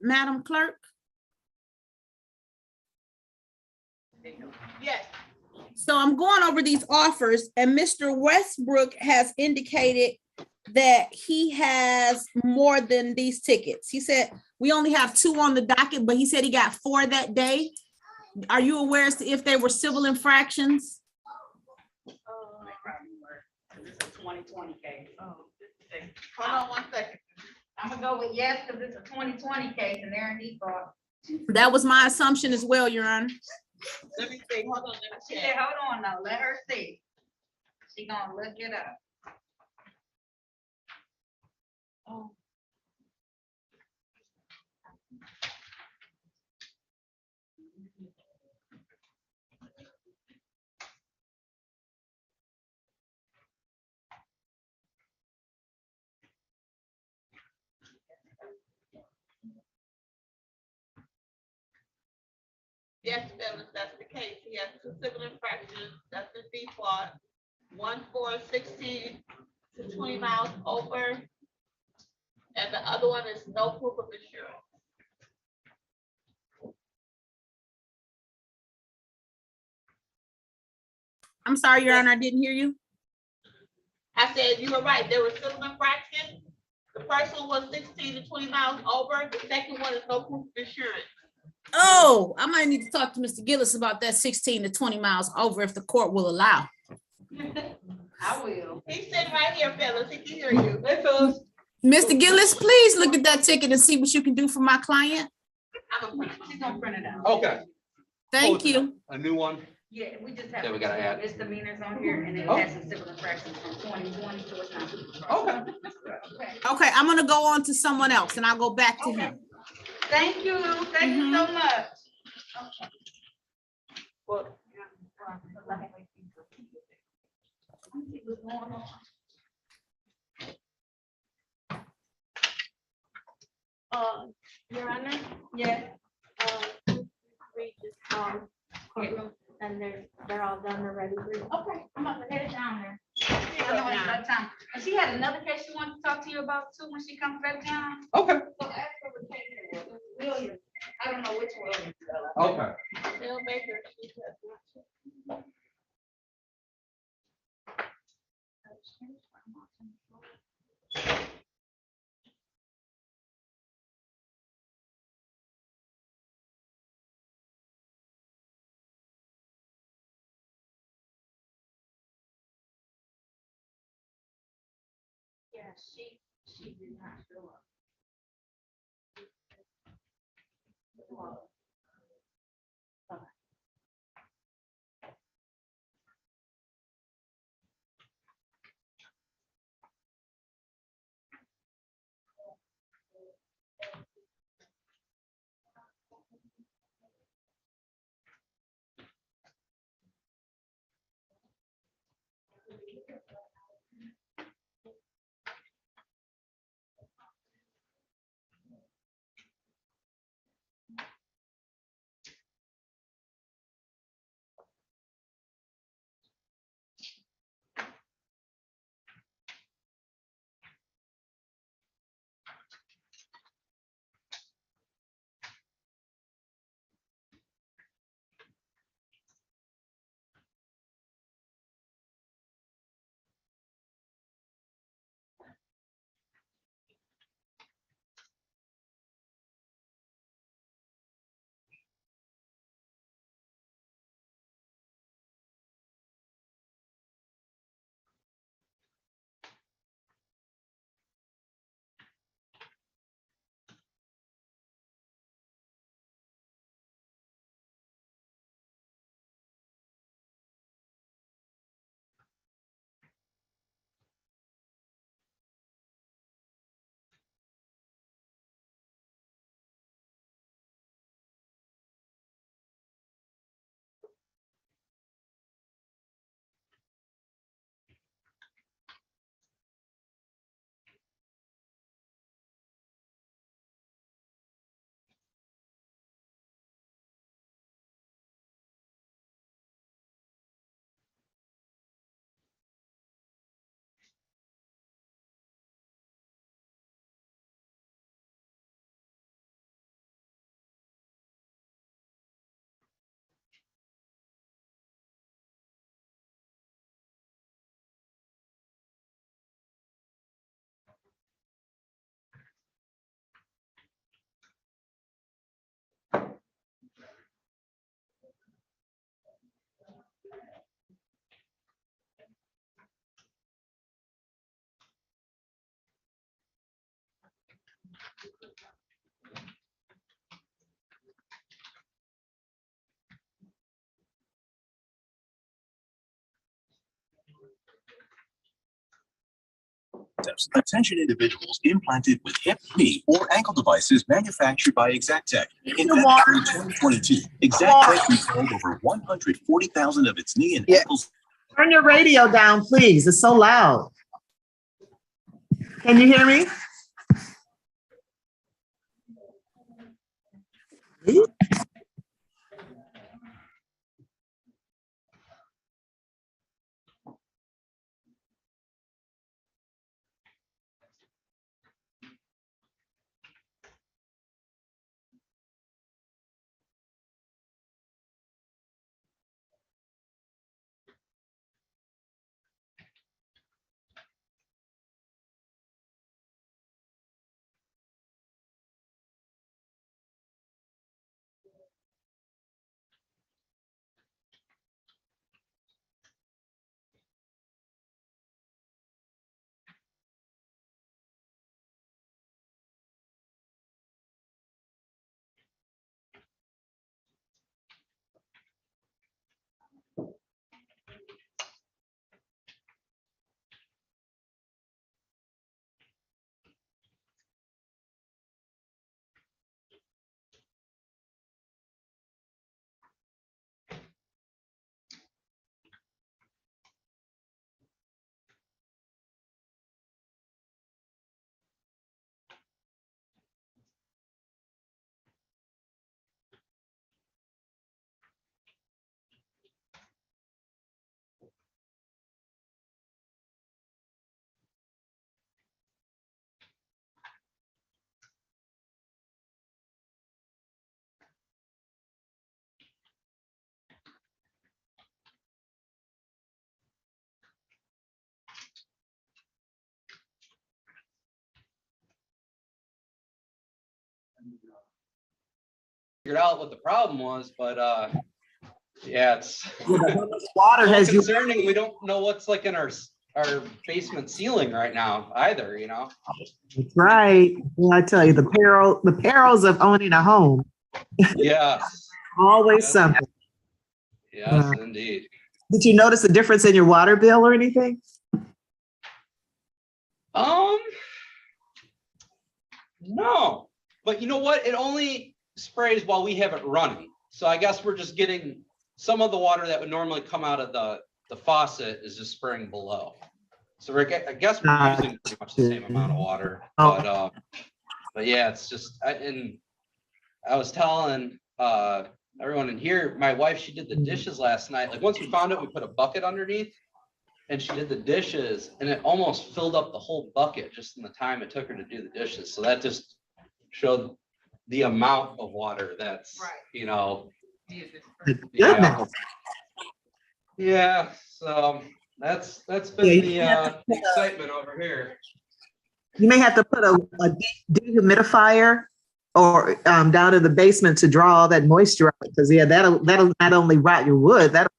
Madam Clerk? Yes. So I'm going over these offers, and Mr. Westbrook has indicated that he has more than these tickets. He said we only have 2 on the docket, but he said he got 4 that day. Are you aware as to if they were civil infractions? This is a 2020 case. Hold on one second. I'm gonna go with yes, because it's a 2020 case and they're in default. That was my assumption as well, Your Honor. Let me see, hold on, let me She check. said, hold on now, let her see. She gonna look it up. Yes, Phyllis, that's the case. He has 2 civil infractions. That's the default. 1 for 16 to 20 miles over. And the other one is no proof of insurance. I'm sorry, Your Honor, I didn't hear you. I said, you were right. There were civil infractions. The first one was 16 to 20 miles over. The second one is no proof of insurance. Oh, I might need to talk to Mr. Gillis about that 16 to 20 miles over if the court will allow. I will. He's sitting right here, Phyllis. He can hear you. Hey, Phyllis. Mr. Gillis, please look at that ticket and see what you can do for my client. She's gonna print it out. Okay, Thank you. a new one. Yeah, we just have. That we gotta add. Misdemeanors on here and then it has some civil infractions from 2020 to it's not. Okay. Okay, I'm gonna go on to someone else and I'll go back to him. Thank you so much. Well, Your Honor, yeah. read this, courtroom, and they're all done already. Okay, I'm gonna head it down there. I know it's that time. And she had another case she wanted to talk to you about too when she comes back down. Okay. So ask her what case it was. Williams. I don't know which Williams. Okay. Bill Baker, she said not to. Yeah, she did not show up. Attention individuals implanted with hip, knee, or ankle devices manufactured by Exactech. In February 2022, Exactech recalled over 140,000 of its knee and ankles. Turn your radio down, please. It's so loud. Can you hear me? Figured out what the problem was, but yeah, it's Water it's has you. concerning. We don't know what's like in our basement ceiling right now either, you know. That's right. Well, I tell you, the perils of owning a home. Yes. Always Yes. something. Yes, indeed. Did you notice a difference in your water bill or anything? No, but you know what? It only sprays while we have it running. So I guess we're just getting some of the water that would normally come out of the faucet is just spraying below. So I guess we're using pretty much the same amount of water, but yeah, it's just, I was telling everyone in here, my wife, she did the dishes last night. Like once we found it, we put a bucket underneath and she did the dishes and it almost filled up the whole bucket just in the time it took her to do the dishes. So that just showed the amount of water that's, you know, yeah. So that's been the excitement over here. You may have to put a dehumidifier or down in the basement to draw all that moisture out, because that'll not only rot your wood, that'll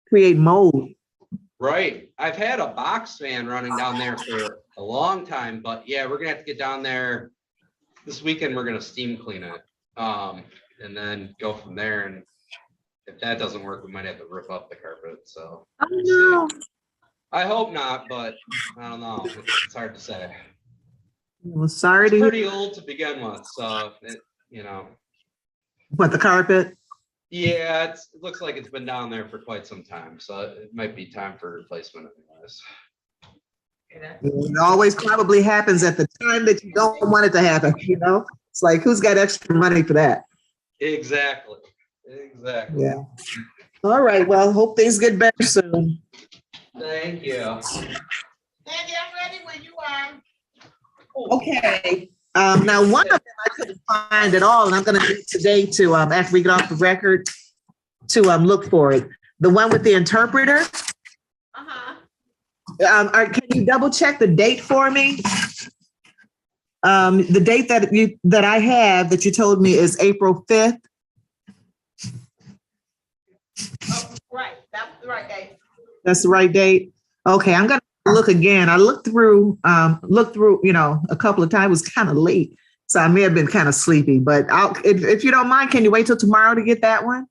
create mold. Right. I've had a box fan running down there for a long time, but yeah, we're gonna have to get down there this weekend. We're gonna steam clean it, and then go from there. And if that doesn't work, we might have to rip up the carpet. So no. I hope not, but I don't know. It's hard to say. Well, sorry It's to pretty old to begin with, so it, you know. What, the carpet? Yeah, it looks like it's been down there for quite some time, so it might be time for replacement anyways. It always probably happens at the time that you don't want it to happen, you know? It's like, who's got extra money for that? Exactly. Yeah. All right, well, hope things get better soon. Thank you. Sandy, I'm ready when you are. Okay. Now, one of them I couldn't find at all, and I'm going to need today to, after we get off the record, to look for it. The one with the interpreter. Can you double check the date for me? The date that I have that you told me is April 5th. Oh, right, that's the right date. That's the right date. Okay, I'm gonna look again. I looked through, you know, a couple of times. It was kind of late, So I may have been kind of sleepy, but if you don't mind, can you wait till tomorrow to get that one?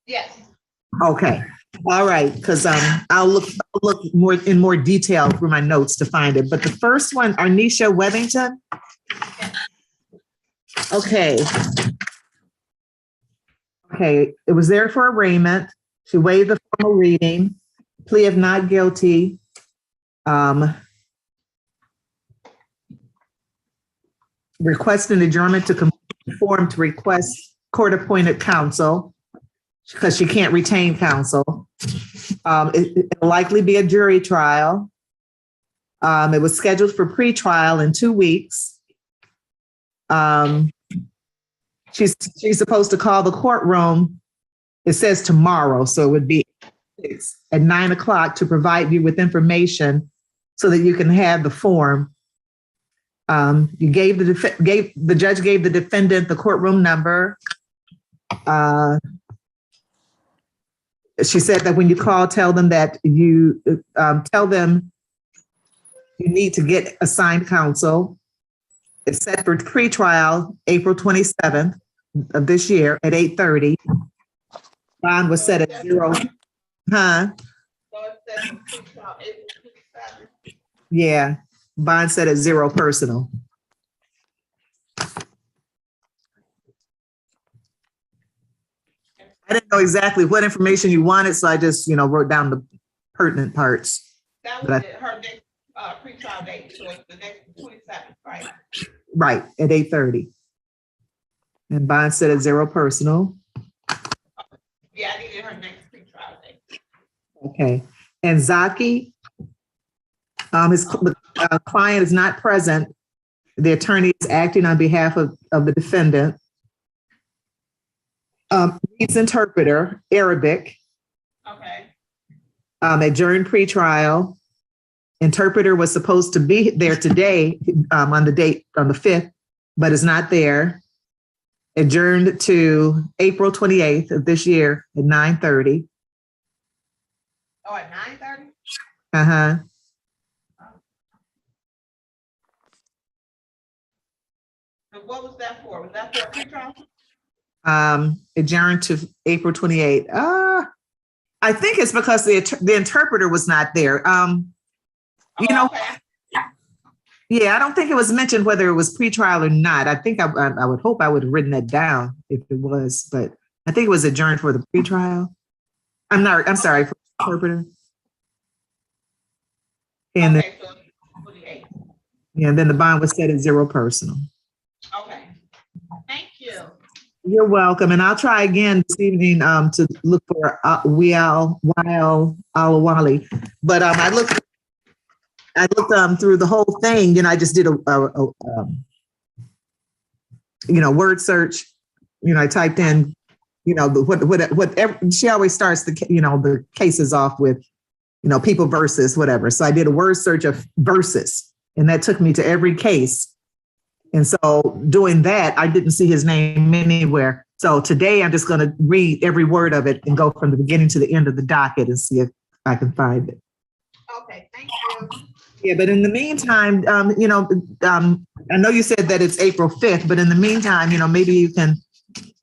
Yes. Okay. All right. Because I'll look in more detail through my notes to find it. But the first one, Arnisha Wethington. Okay. Okay. It was there for arraignment. She waived the formal reading, plea of not guilty. Request an adjournment to conform to request court-appointed counsel because she can't retain counsel. It'll likely be a jury trial. It was scheduled for pre-trial in 2 weeks. She's supposed to call the courtroom. It says tomorrow, so it would be at 9 o'clock to provide you with information so that you can have the form. You the judge gave the defendant the courtroom number. She said that when you call, tell them that you need to get assigned counsel. It's set for pre-trial April 27th of this year at 8:30. Bond was set at 0. Huh? Yeah. Bond set at 0 personal. I didn't know exactly what information you wanted, so I just, wrote down the pertinent parts. That was her next pre-trial date, so it's the next 27th, right? Right, at 8:30. And bond set at 0 personal. Yeah, I needed her next pre-trial date. Okay. And Zaki, the client is not present. The attorney is acting on behalf of the defendant. Needs interpreter, Arabic. Okay. Adjourned pretrial. Interpreter was supposed to be there today on the 5th, but is not there. Adjourned to April 28th of this year at 9:30. Oh, at 9:30? Uh-huh. And what was that for? Was that for a pre-trial? Adjourned to April 28th. I think it's because the interpreter was not there. Okay. Yeah, I don't think it was mentioned whether it was pretrial or not. I think I would hope I would have written that down if it was, but I think it was adjourned for the pretrial. I'm sorry, for the interpreter. And Okay, so for the 8th. yeah, then the bond was set at 0 personal. Okay. Thank you. You're welcome. And I'll try again this evening to look for Wial Alawali. But I looked through the whole thing, I just did a word search. I typed in, whatever. She always starts the cases off with, people versus whatever. So I did a word search of versus, and that took me to every case. And so doing that, I didn't see his name anywhere. So today I'm just going to read every word of it and go from the beginning to the end of the docket and see if I can find it. Okay, thank you. Yeah, but in the meantime, I know you said that it's April 5th, but in the meantime, maybe you can,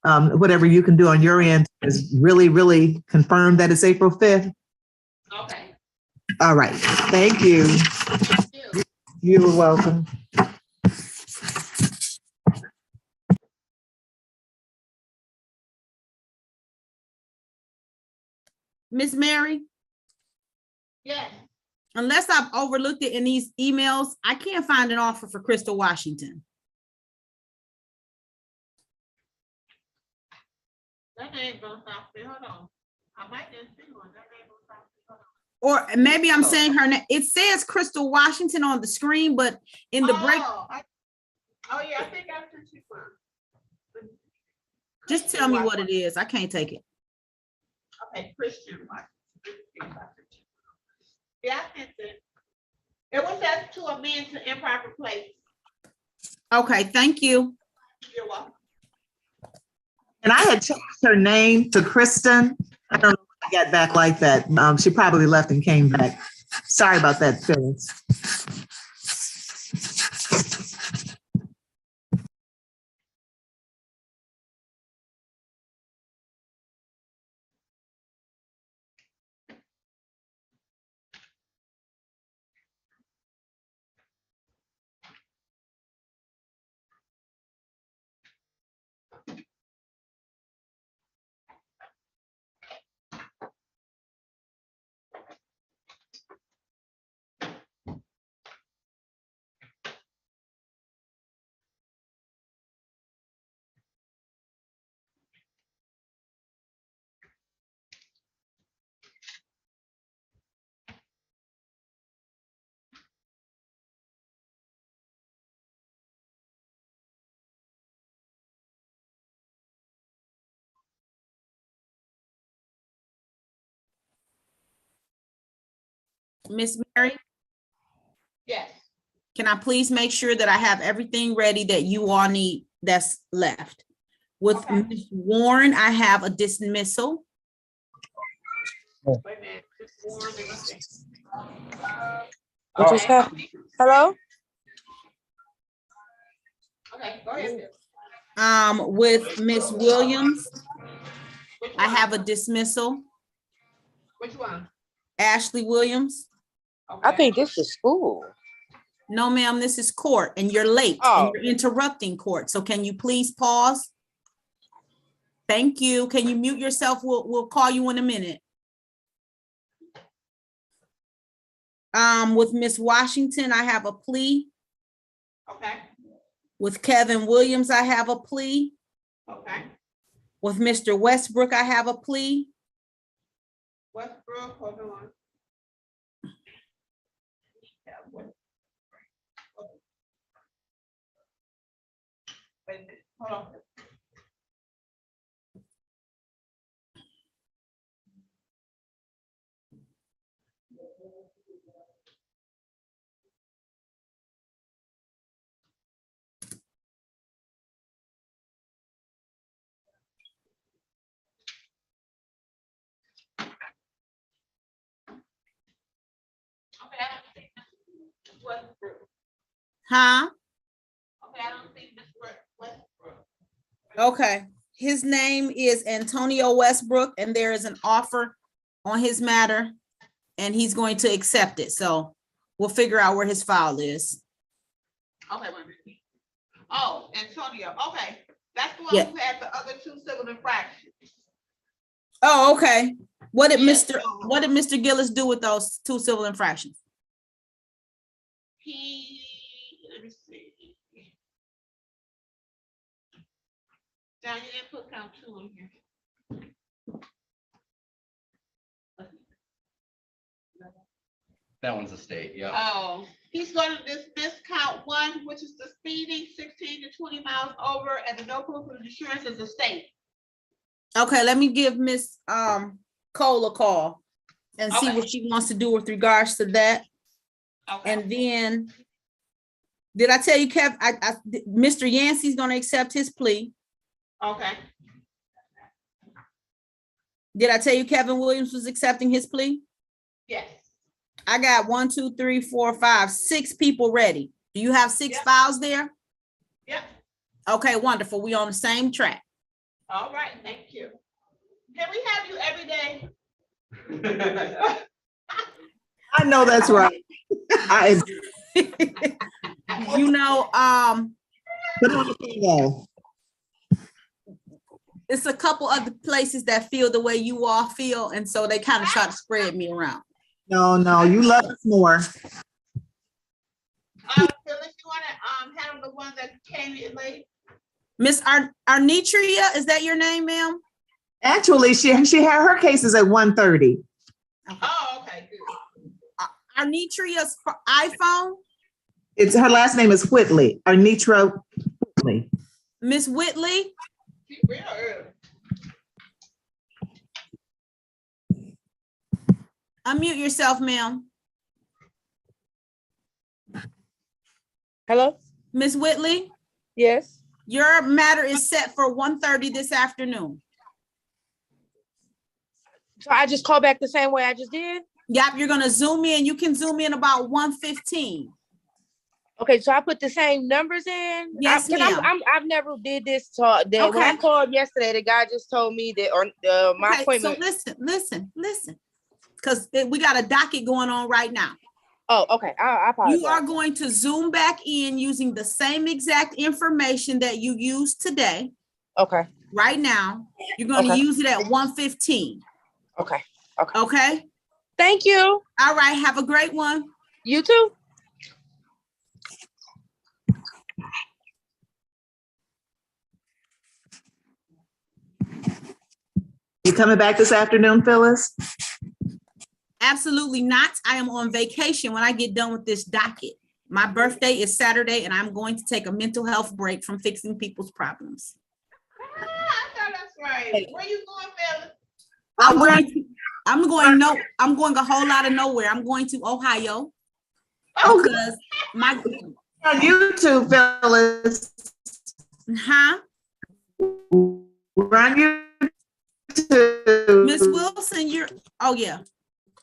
whatever you can do on your end is really, really confirm that it's April 5th. Okay. All right. Thank you. Thank you. You're welcome. Miss Mary, Yes. unless I've overlooked it in these emails, I can't find an offer for Crystal Washington. That name gonna stop me. Hold on. I might just see one. That name gonna stop me. Hold on. Or maybe I'm saying her name. It says Crystal Washington on the screen, but in the break, Oh, yeah, I think I sent you one. just tell me what it is. I can't take it. Okay, Christian Washington. Yeah, I sent it. It was sent to amend to improper place. Okay, thank you. You're welcome. And I had changed her name to Kristen. I don't know if I got back like that. She probably left and came back. Sorry about that, Phyllis. Miss Mary, Yes. can I please make sure that I have everything ready that you all need that's left? With Okay. Ms. Warren, I have a dismissal. Wait a minute. This Warren, let me see. What just happened? Hello? Okay, go ahead. With Miss Williams, Which I one? have a dismissal. Which one? Ashley Williams. I think this is school. No, ma'am, this is court and you're late and Oh. you're interrupting court. So can you please pause? Thank you. Can you mute yourself? We'll call you in a minute. With Miss Washington, I have a plea. Okay, With Kevin Williams, I have a plea. okay. With Mr. Westbrook, I have a plea. Westbrook, hold on. Wait a minute, hold on. Okay, I don't think Mr. Westbrook. Huh? Okay, I don't think Mr. Westbrook. Okay. His name is Antonio Westbrook and there is an offer on his matter and he's going to accept it. So we'll figure out where his file is. Okay, wait a minute. Oh, Antonio, okay. That's the one Yeah. who had the other two civil infractions. Oh, okay. What did Yes, Mr. Gillis do with those 2 civil infractions? Let me see. Now, you didn't put count 2 in here. That one's a state, yeah. Oh, he's gonna dismiss count 1, which is the speeding 16 to 20 miles over, and the no proof of insurance is a state. Okay, let me give Miss Cole a call and see Okay. what she wants to do with regards to that. Okay, And then, did I tell you, Kev, Mr. Yancey's gonna accept his plea. okay. Did I tell you Kevin Williams was accepting his plea? Yes. I got 1, 2, 3, 4, 5, 6 people ready. Do you have 6 Yep. files there? Yep. Okay, wonderful. We on the same track. All right, thank you. Can we have you every day? I know that's right. You know, Put on the bingo. it's a couple other places that feel the way you all feel, and so they kind of try to spread me around. No, you love us more. Phyllis, you wanna handle the one that came in late? Miss Arnitria, is that your name, ma'am? Actually, she had her cases at 1:30. Oh, okay, good. Arnitria's iPhone? It's her last name is Whitley, Arnitra Whitley. Miss Whitley? She real early. Unmute yourself, ma'am. Hello? Miss Whitley, Yes. your matter is set for 1:30 this afternoon. So I just call back the same way I just did? Yep, you're gonna zoom in. You can zoom in about 1:15. Okay, so I put the same numbers in? Yes, ma'am. I've never did this talk. When I Okay. called yesterday, the guy just told me that, my Okay, appointment. so listen. Because we got a docket going on right now. Oh, okay, I apologize. You are going to zoom back in using the same exact information that you used today. Okay. Right now, you're going to Okay. use it at 1:15. Okay. Okay? Thank you. All right, have a great one. You too. You coming back this afternoon, Phyllis? Absolutely not. I am on vacation when I get done with this docket. My birthday is Saturday and I'm going to take a mental health break from fixing people's problems. I thought that's right. Where you going, Phyllis? I'm going a whole lot of nowhere. I'm going to Ohio. Oh, Because my on YouTube, Phyllis. huh? We're on YouTube. Miss Wilson, yeah.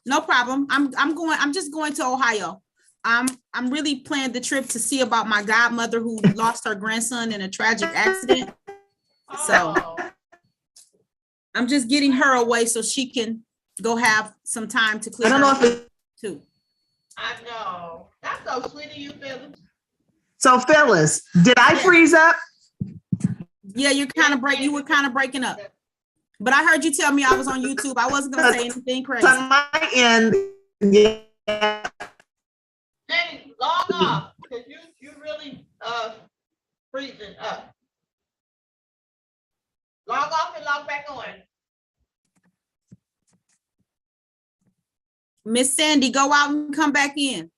No problem. I'm just going to Ohio. I'm really planning the trip to see about my godmother who lost her grandson in a tragic accident. So I'm just getting her away so she can go have some time to clear. I don't know if it too. I know. That's so sweet of you, Phyllis. So Phyllis, did I freeze up? Yeah, you were kind of breaking up. But I heard you tell me I was on YouTube. I wasn't gonna say anything crazy. On my end, yeah. Hey, log off, because you really freezing up. Log off and log back on. Miss Sandy, go out and come back in.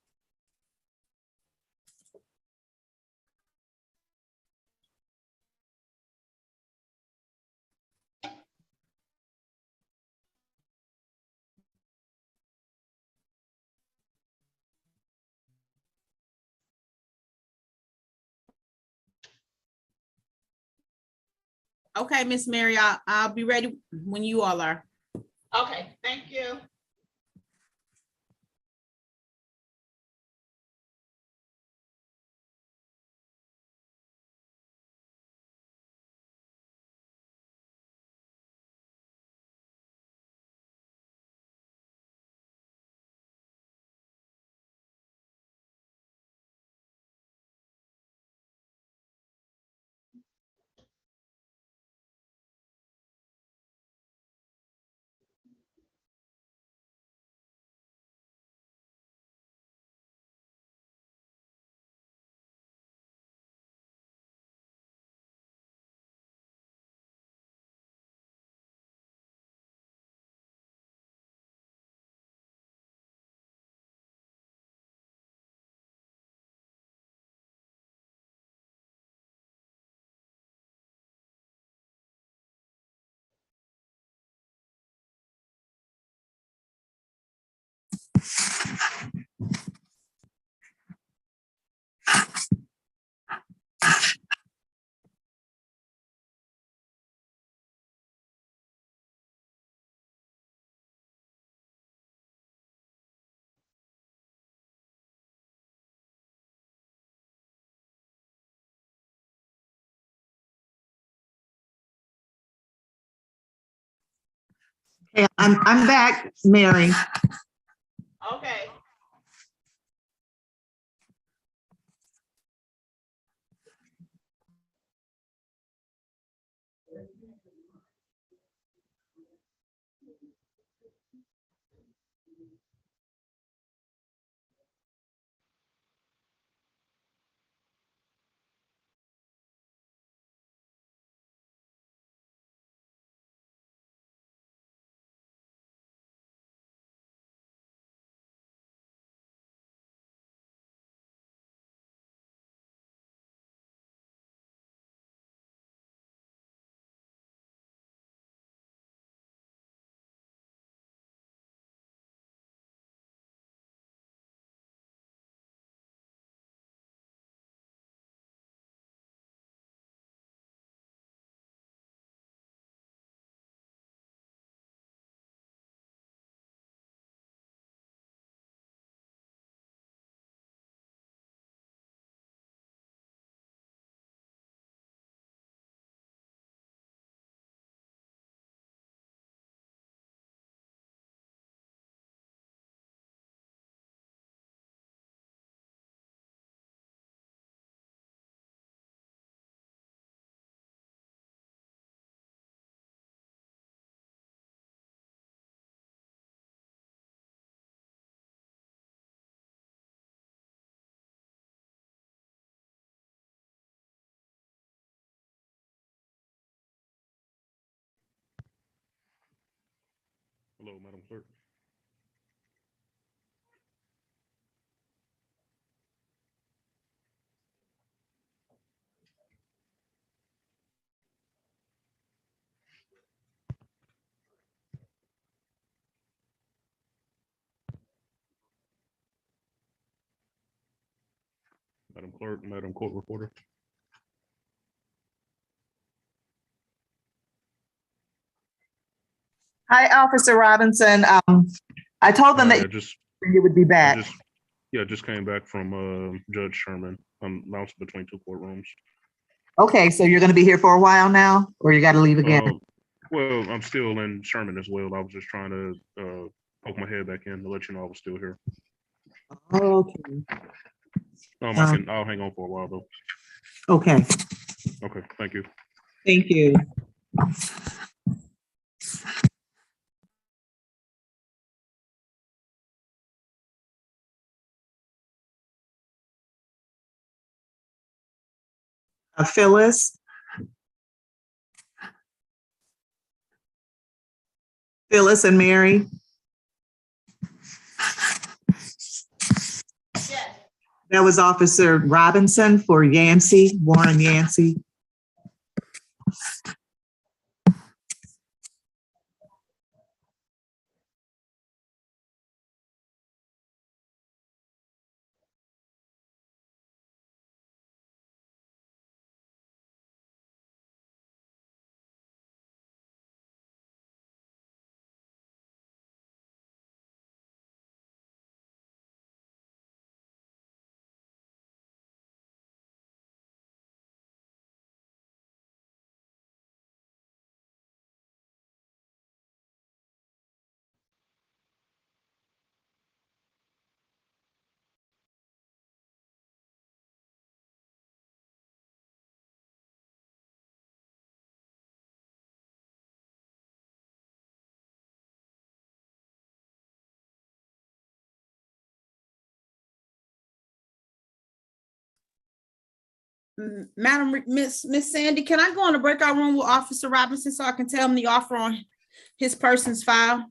Okay, Miss Mary, I'll be ready when you all are. Okay, thank you. Yeah, I'm back, Mary. Okay. Hello, Madam Clerk. Madam Clerk, Madam Court Reporter. Hi, Officer Robinson. I told them Hi, that you would be back. I just came back from Judge Sherman. I'm bouncing between two courtrooms. Okay, so you're gonna be here for a while now, or you gotta leave again? Well, I'm still in Sherman as well. I was just trying to poke my head back in to let you know I was still here. Okay. I'll hang on for a while though. Okay, Okay, thank you. thank you. Phyllis? Phyllis and Mary? Yes. That was Officer Robinson for Yancey, Warren Yancey. Madam, Miss Sandy, can I go in the breakout room with Officer Robinson so I can tell him the offer on his person's file?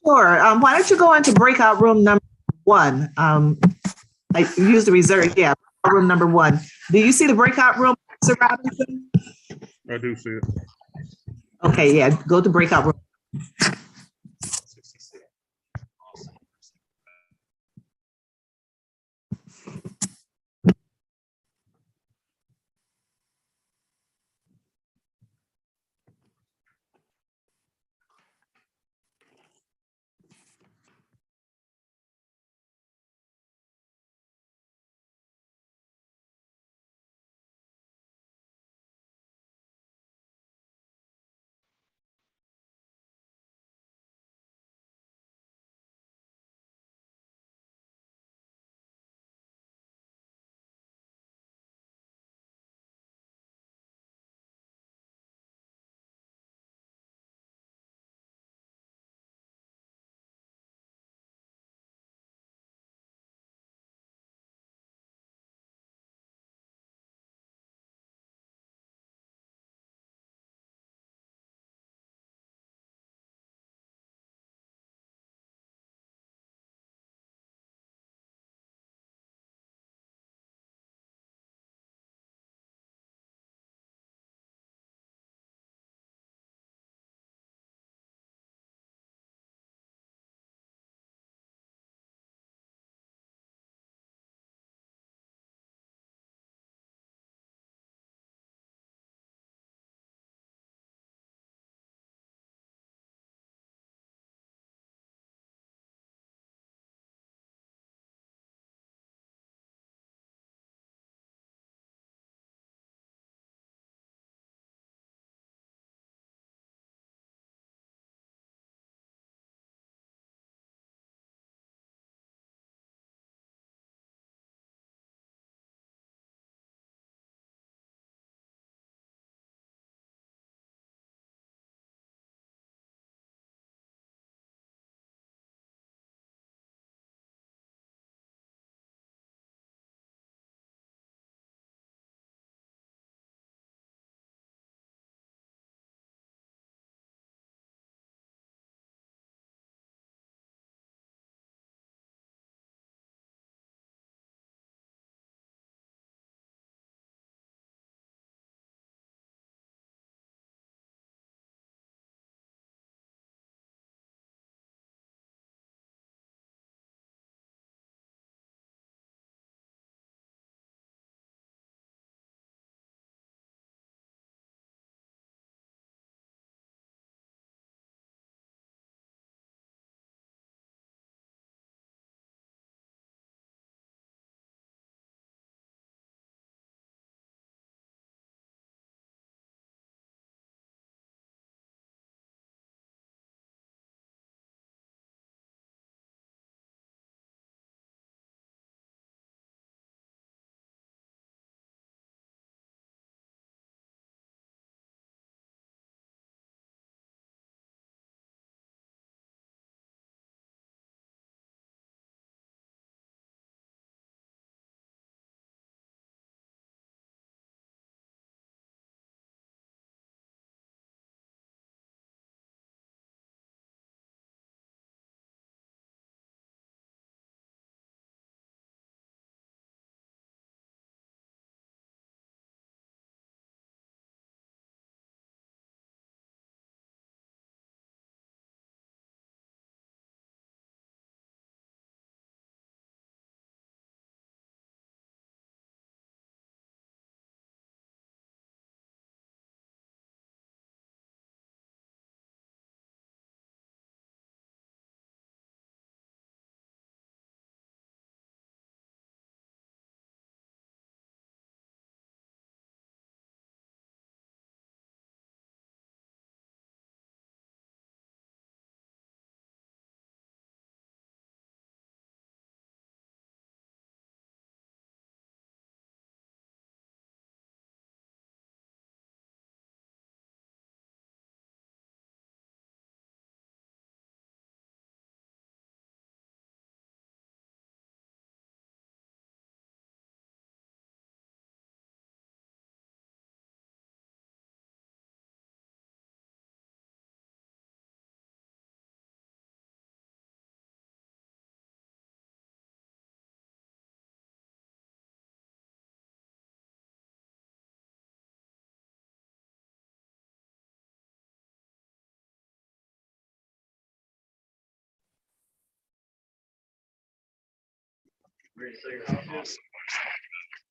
Sure. Why don't you go into breakout room number 1? I used the reserve, yeah, room number 1. Do you see the breakout room, Officer Robinson? I do see it. Okay, yeah, go to breakout room.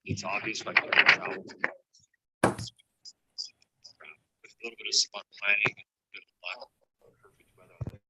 It's obvious like with a little bit of smart planning, good luck, perfect weather.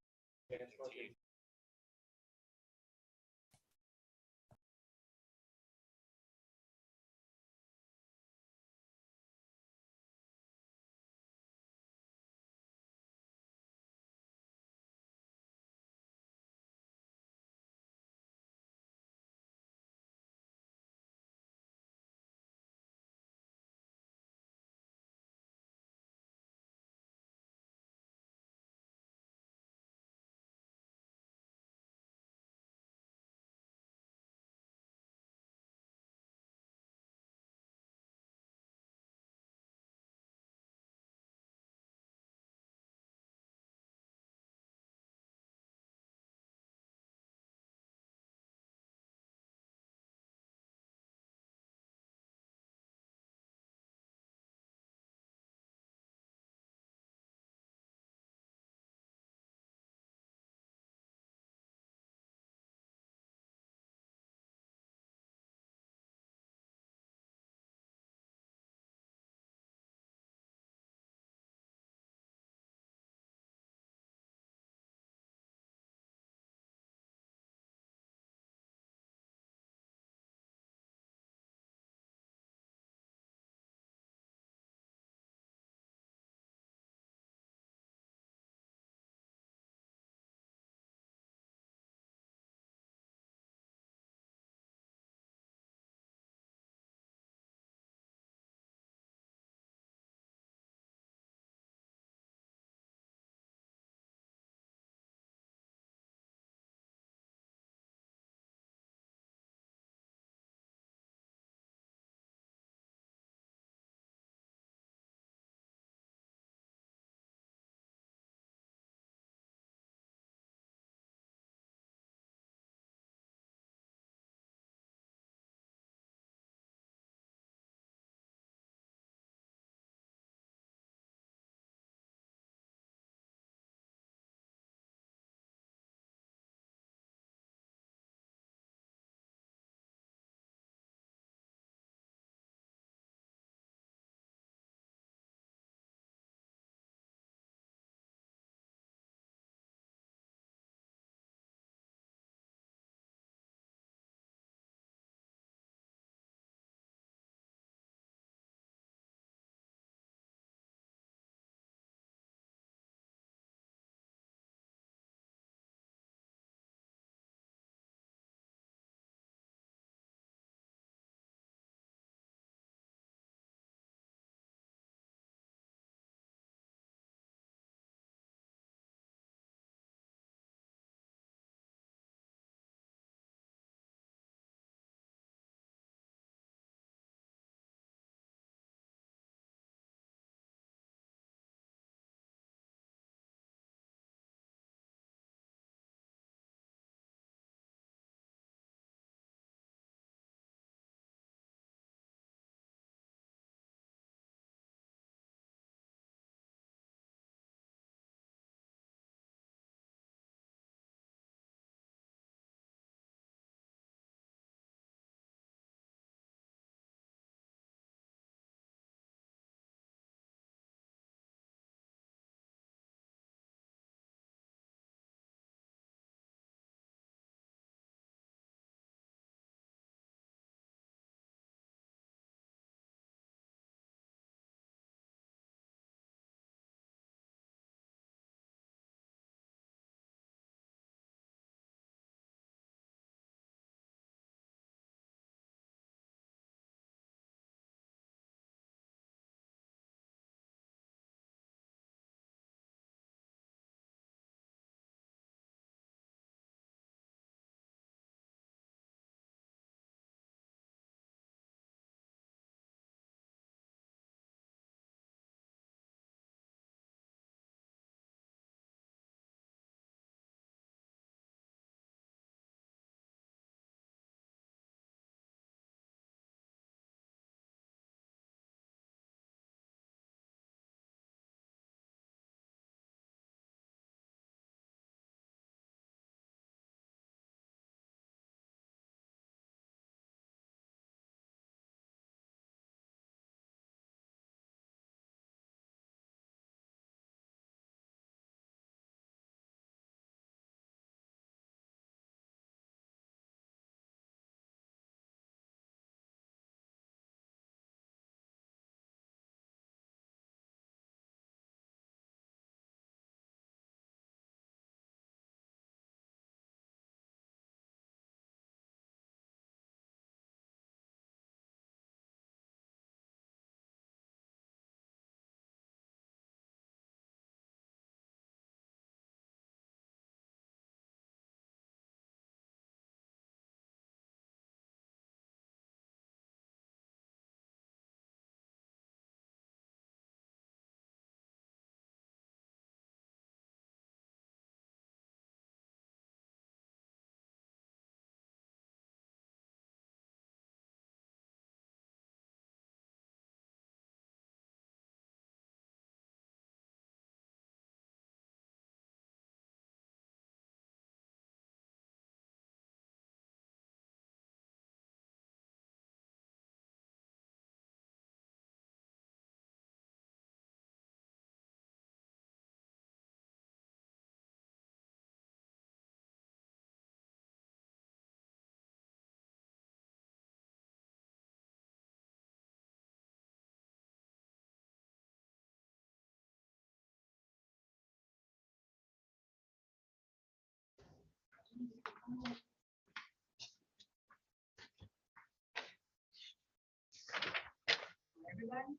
Everybody?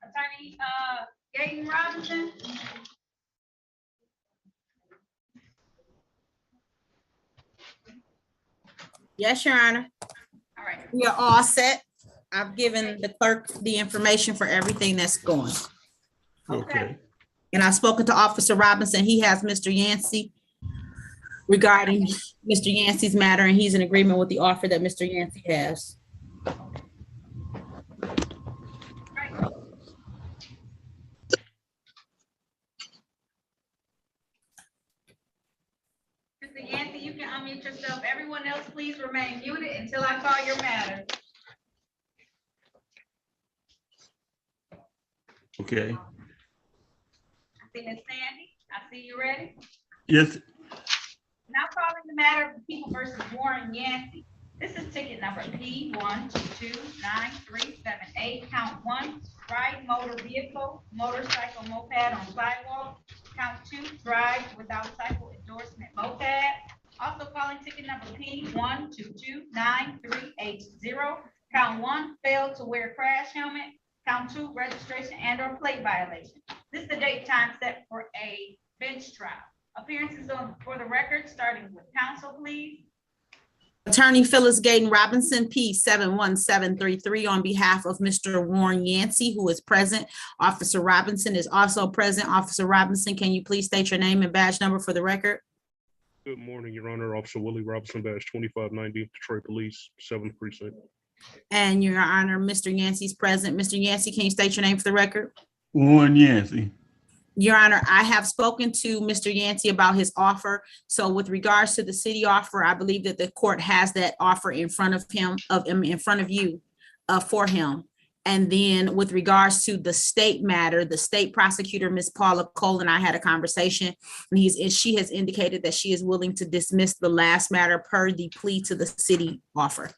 Attorney, Gaten Robinson? Yes, Your Honor. All right. We are all set. I've given the clerk the information for everything that's going. Okay. And I've spoken to Officer Robinson. He has Mr. Yancey regarding Mr. Yancey's matter, and he's in agreement with the offer that Mr. Yancey has. Mr. Yancey, you can unmute yourself. Everyone else, please remain muted until I call your matter. Okay. I see Ms. Sandy. I see you ready. Yes. Now calling the matter of the people versus Warren Yancey. This is ticket number P1229378, count 1, ride motor vehicle, motorcycle moped on sidewalk. Count 2, drive without cycle endorsement moped. Also calling ticket number P1229380, count 1, failed to wear crash helmet. Count 2, registration and/or plate violation. This is the date time set for a bench trial. Appearances for the record, starting with counsel, please. Attorney Phyllis Gaten Robinson, P 71733, on behalf of Mr. Warren Yancey, who is present. Officer Robinson is also present. Officer Robinson, can you please state your name and badge number for the record? Good morning, Your Honor. Officer Willie Robinson, badge 2590, Detroit Police, 7th Precinct. And Your Honor, Mr. Yancey's present. Mr. Yancey, can you state your name for the record? Warren Yancey. Your Honor, I have spoken to Mr. Yancey about his offer. So with regards to the city offer, I believe that the court has that offer in front of him, in front of you, for him. And then with regards to the state matter, the state prosecutor, Ms. Paula Cole, and I had a conversation, and she has indicated that she is willing to dismiss the last matter per the plea to the city offer.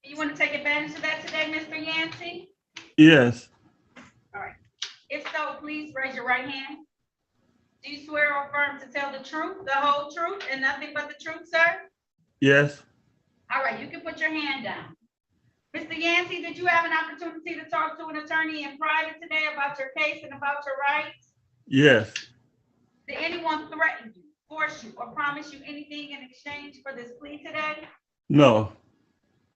You want to take advantage of that today, Mr. Yancey? Yes. All right. If so, please raise your right hand. Do you swear or affirm to tell the truth, the whole truth, and nothing but the truth, sir? Yes. All right, you can put your hand down. Mr. Yancey, did you have an opportunity to talk to an attorney in private today about your case and about your rights? Yes. Did anyone threaten you, force you, or promise you anything in exchange for this plea today? No.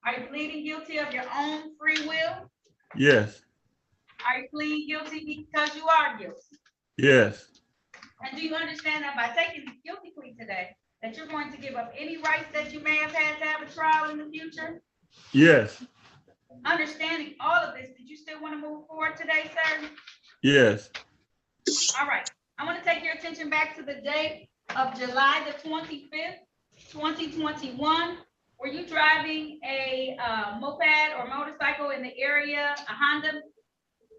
Are you pleading guilty of your own free will? Yes. Are you pleading guilty because you are guilty? Yes. And do you understand that by taking the guilty plea today, that you're going to give up any rights that you may have had to have a trial in the future? Yes. Understanding all of this, did you still want to move forward today, sir? Yes. All right. I want to take your attention back to the date of July the 25th, 2021. Were you driving a moped or motorcycle in the area, a Honda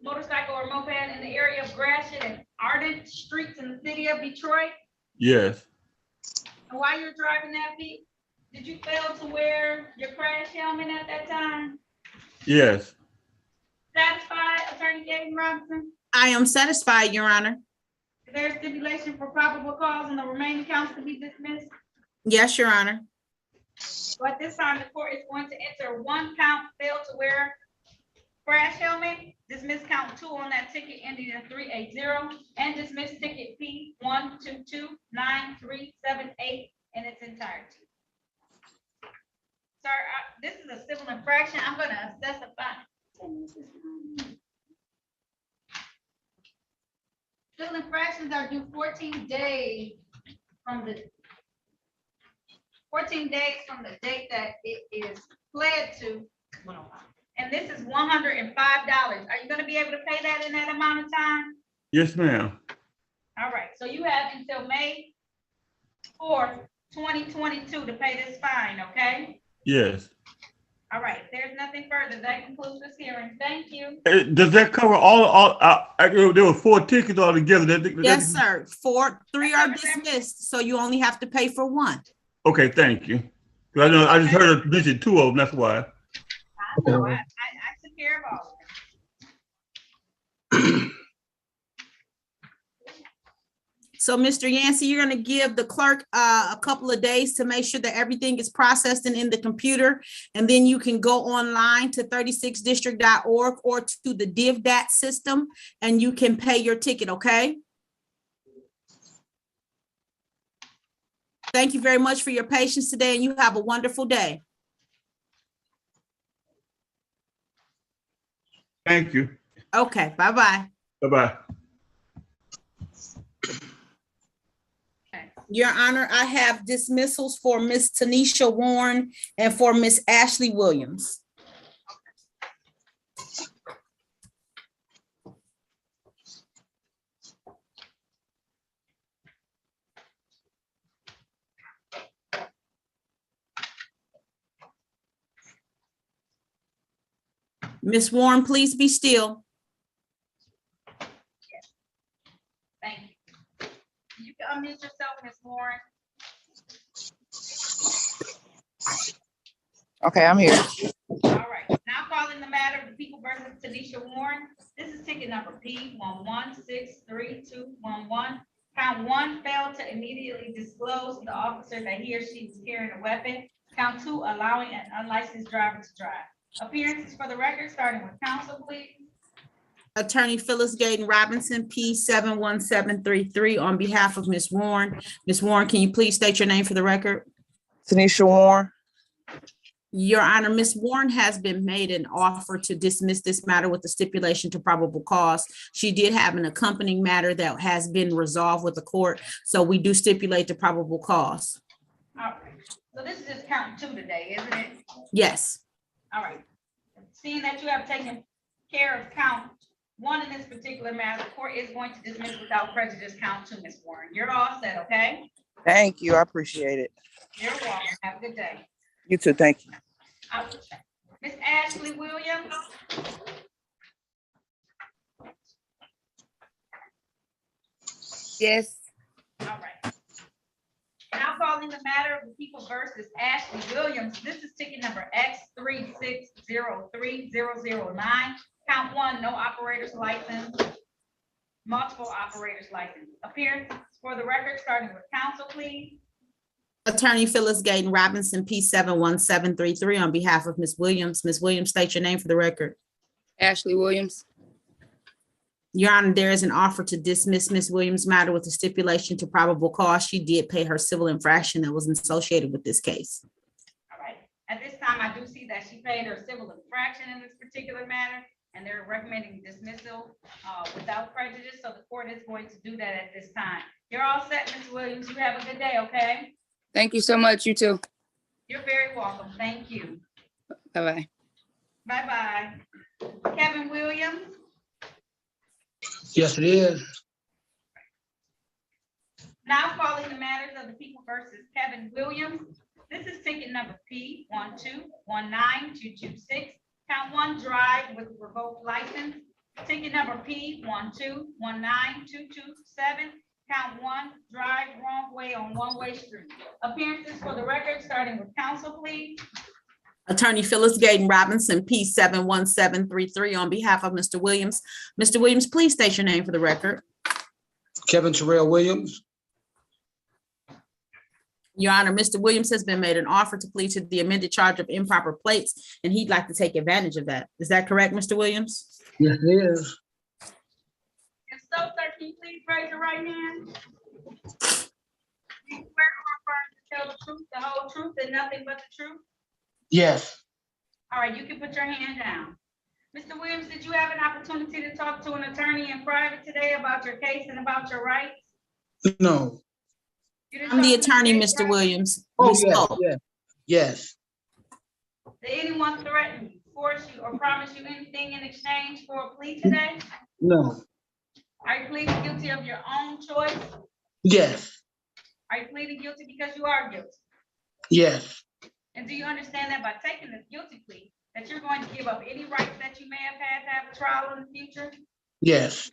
motorcycle or moped in the area of Gratiot and Ardent Streets in the city of Detroit? Yes. And while you're driving that Jeep, did you fail to wear your crash helmet at that time? Yes. Satisfied, Attorney Gaten Robinson? I am satisfied, Your Honor. Is there a stipulation for probable cause and the remaining counts to be dismissed? Yes, Your Honor. So at this time, the court is going to enter 1 count, fail to wear crash helmet, dismiss count 2 on that ticket ending in 380, and dismiss ticket P1229378 in its entirety. Sir, this is a civil infraction. I'm going to assess a fine. Civil infractions are due 14 days from the 14 days from the date that it is pled to. And this is $105. Are you going to be able to pay that in that amount of time? Yes, ma'am. All right, so you have until May 4th, 2022 to pay this fine, okay? Yes. All right, if there's nothing further, that concludes this hearing. Thank you. Does that cover all there were 4 tickets altogether? Yes, sir. 3 are dismissed, so you only have to pay for 1. Okay, thank you. I know I just heard her mention 2 of them, that's why. I know, I took care of all of them. So, Mr. Yancey, you're going to give the clerk a couple of days to make sure that everything is processed and in the computer. And then you can go online to 36district.org or to the DivDat system and you can pay your ticket, okay? Thank you very much for your patience today and you have a wonderful day. Thank you. Okay, bye-bye. Bye-bye. Your Honor, I have dismissals for Miss Tanisha Warren and for Miss Ashley Williams. Miss Warren, please be still. Thank you. You can unmute yourself, Ms. Warren. Okay, I'm here. All right, now calling the matter of the people versus Tanisha Warren. This is ticket number P11632211. Count 1, failed to immediately disclose to the officer that he or she was carrying a weapon. Count 2, allowing an unlicensed driver to drive. Appearances for the record, starting with counsel, please. Attorney Phyllis Gaten Robinson, P71733 on behalf of Ms. Warren. Ms. Warren, can you please state your name for the record? Tanisha Warren. Your Honor, Ms. Warren has been made an offer to dismiss this matter with the stipulation to probable cause. She did have an accompanying matter that has been resolved with the court, so we do stipulate the probable cause. All right, so this is just count 2 today, isn't it? Yes. All right, seeing that you have taken care of count 1 in this particular matter, the court is going to dismiss without prejudice count 2, Ms. Warren. You're all set, okay? Thank you. I appreciate it. You're welcome. Have a good day. You too. Thank you. Miss Ashley Williams. Yes. All right. Now calling the matter of the people versus Ashley Williams. This is ticket number X3603009. Count 1, no operator's license. Multiple operators license. Appearance for the record, starting with counsel, please. Attorney Phyllis Gaten Robinson, P71733 on behalf of Ms. Williams. Ms. Williams, state your name for the record. Ashley Williams. Your Honor, there is an offer to dismiss Ms. Williams' matter with a stipulation to probable cause. She did pay her civil infraction that was associated with this case. All right. At this time, I do see that she paid her civil infraction in this particular matter, and they're recommending dismissal without prejudice. So the court is going to do that at this time. You're all set, Ms. Williams. You have a good day, okay? Thank you so much. You too. You're very welcome. Thank you. Bye-bye. Bye-bye. Kevin Williams. Yes, it is. Now calling the matters of the people versus Kevin Williams. This is ticket number P1219226. Count 1, drive with revoked license. Ticket number P1219227. Count 1, drive wrong way on one-way street. Appearances for the record, starting with counsel, please. Attorney Phyllis Gaten Robinson, P71733 on behalf of Mr. Williams. Mr. Williams, please state your name for the record. Kevin Terrell Williams. Your Honor, Mr. Williams has been made an offer to plead to the amended charge of improper plates, and he'd like to take advantage of that. Is that correct, Mr. Williams? Yes, it is. If so, sir, can you please raise your right hand? Do you swear or affirm to tell the truth, the whole truth, and nothing but the truth? Yes. All right, you can put your hand down. Mr. Williams, did you have an opportunity to talk to an attorney in private today about your case and about your rights? No. I'm the attorney, Mr. Williams. Oh, We spoke. yes, yes. Did anyone threaten you, force you, or promise you anything in exchange for a plea today? No. Are you pleading guilty of your own choice? Yes. Are you pleading guilty because you are guilty? Yes. And do you understand that by taking this guilty plea, that you're going to give up any rights that you may have had to have a trial in the future? Yes.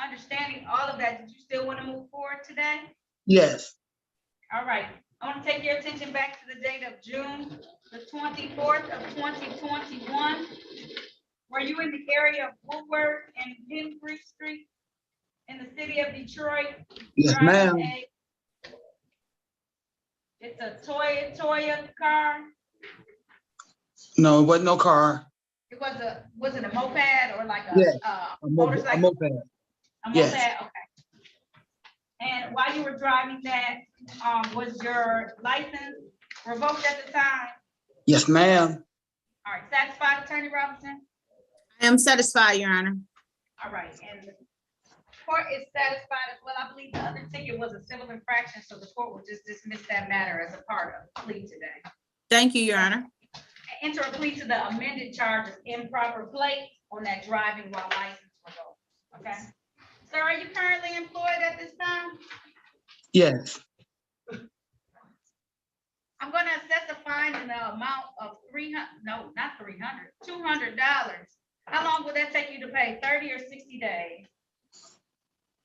Understanding all of that, did you still want to move forward today? Yes. All right, I want to take your attention back to the date of June the 24th of 2021, Were you in the area of Woodward and Henry Street in the city of Detroit? Yes, driving ma'am. It's a Toyota car. No, it wasn't no car. It was it a moped or like Yes, a a motorcycle? moped. A moped, Yes. okay. And while you were driving that, was your license revoked at the time? Yes, ma'am. All right, satisfied, Attorney Robinson? I am satisfied, Your Honor. All right, and the court is satisfied as well. I believe the other ticket was a civil infraction, so the court will just dismiss that matter as a part of the plea today. Thank you, Your Honor. Enter a plea to the amended charge of improper plate on that driving while license revoked. Okay? Sir, are you currently employed at this time? Yes. I'm gonna assess a fine in the amount of $200. How long will that take you to pay? 30 or 60 days?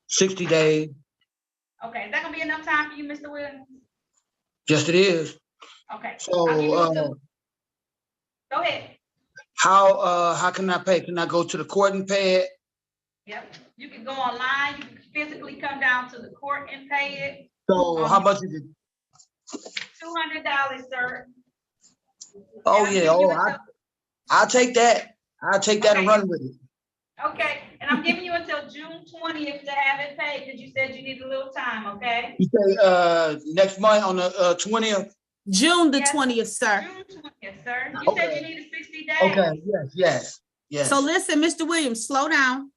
60 days. Okay, is that gonna be enough time for you, Mr. Williams? Yes, it is. Okay. So, I'll give you two- Go ahead. how can I pay? Can I go to the court and pay it? Yep, you can go online, you can physically come down to the court and pay it. So how much is it? $200, sir. Oh, And I'm yeah. giving you Oh, I'll take that. I'll take that and Okay. run with it. Okay, and I'm giving you until June 20th to have it paid, because you said you need a little time, okay? You say, next month on the 20th? June the Yes. 20th, sir. June 20th, sir. You said you needed 60 days. Okay, yes. So listen, Mr. Williams, slow down.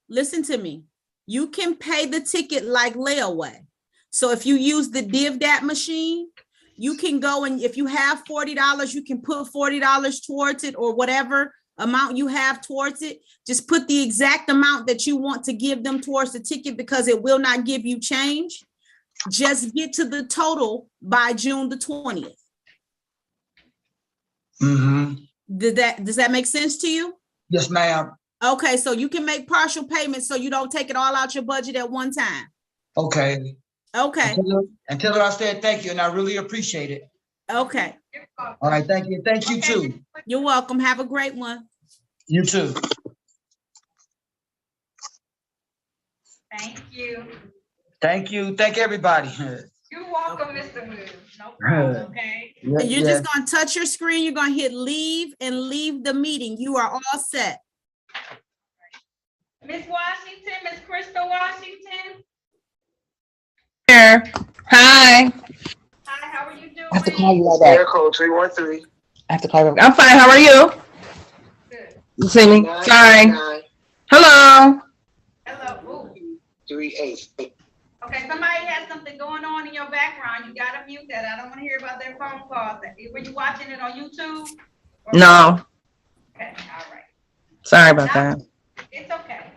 Listen to me. You can pay the ticket like layaway. So if you use the DivDat machine, you can go and if you have $40, you can put $40 towards it or whatever amount you have towards it. Just put the exact amount that you want to give them towards the ticket because it will not give you change. Just get to the total by June the 20th. Mm-hmm. Does that make sense to you? Yes, ma'am. Okay, so you can make partial payments so you don't take it all out your budget at one time. Okay. Okay. Until I said thank you, and I really appreciate it. Okay. All right, thank you. Thank you too. You're welcome. Have a great one. You too. Thank you. Thank you. Thank everybody. You're welcome, Mr. Williams. No problem, okay? And you're just gonna touch your screen, you're gonna hit leave and leave the meeting. You are all set. Miss Washington, Miss Crystal Washington. Here. Hi. Hi, how are you doing? I have to call you like that. Air code 313. I have to call you. I'm fine. How are you? Good. You see me? Sorry. Hello. Hello. 38. Okay, somebody has something going on in your background. You gotta mute that. I don't want to hear about their phone calls. Were you watching it on YouTube? No. Okay, all right. Sorry about that. It's okay.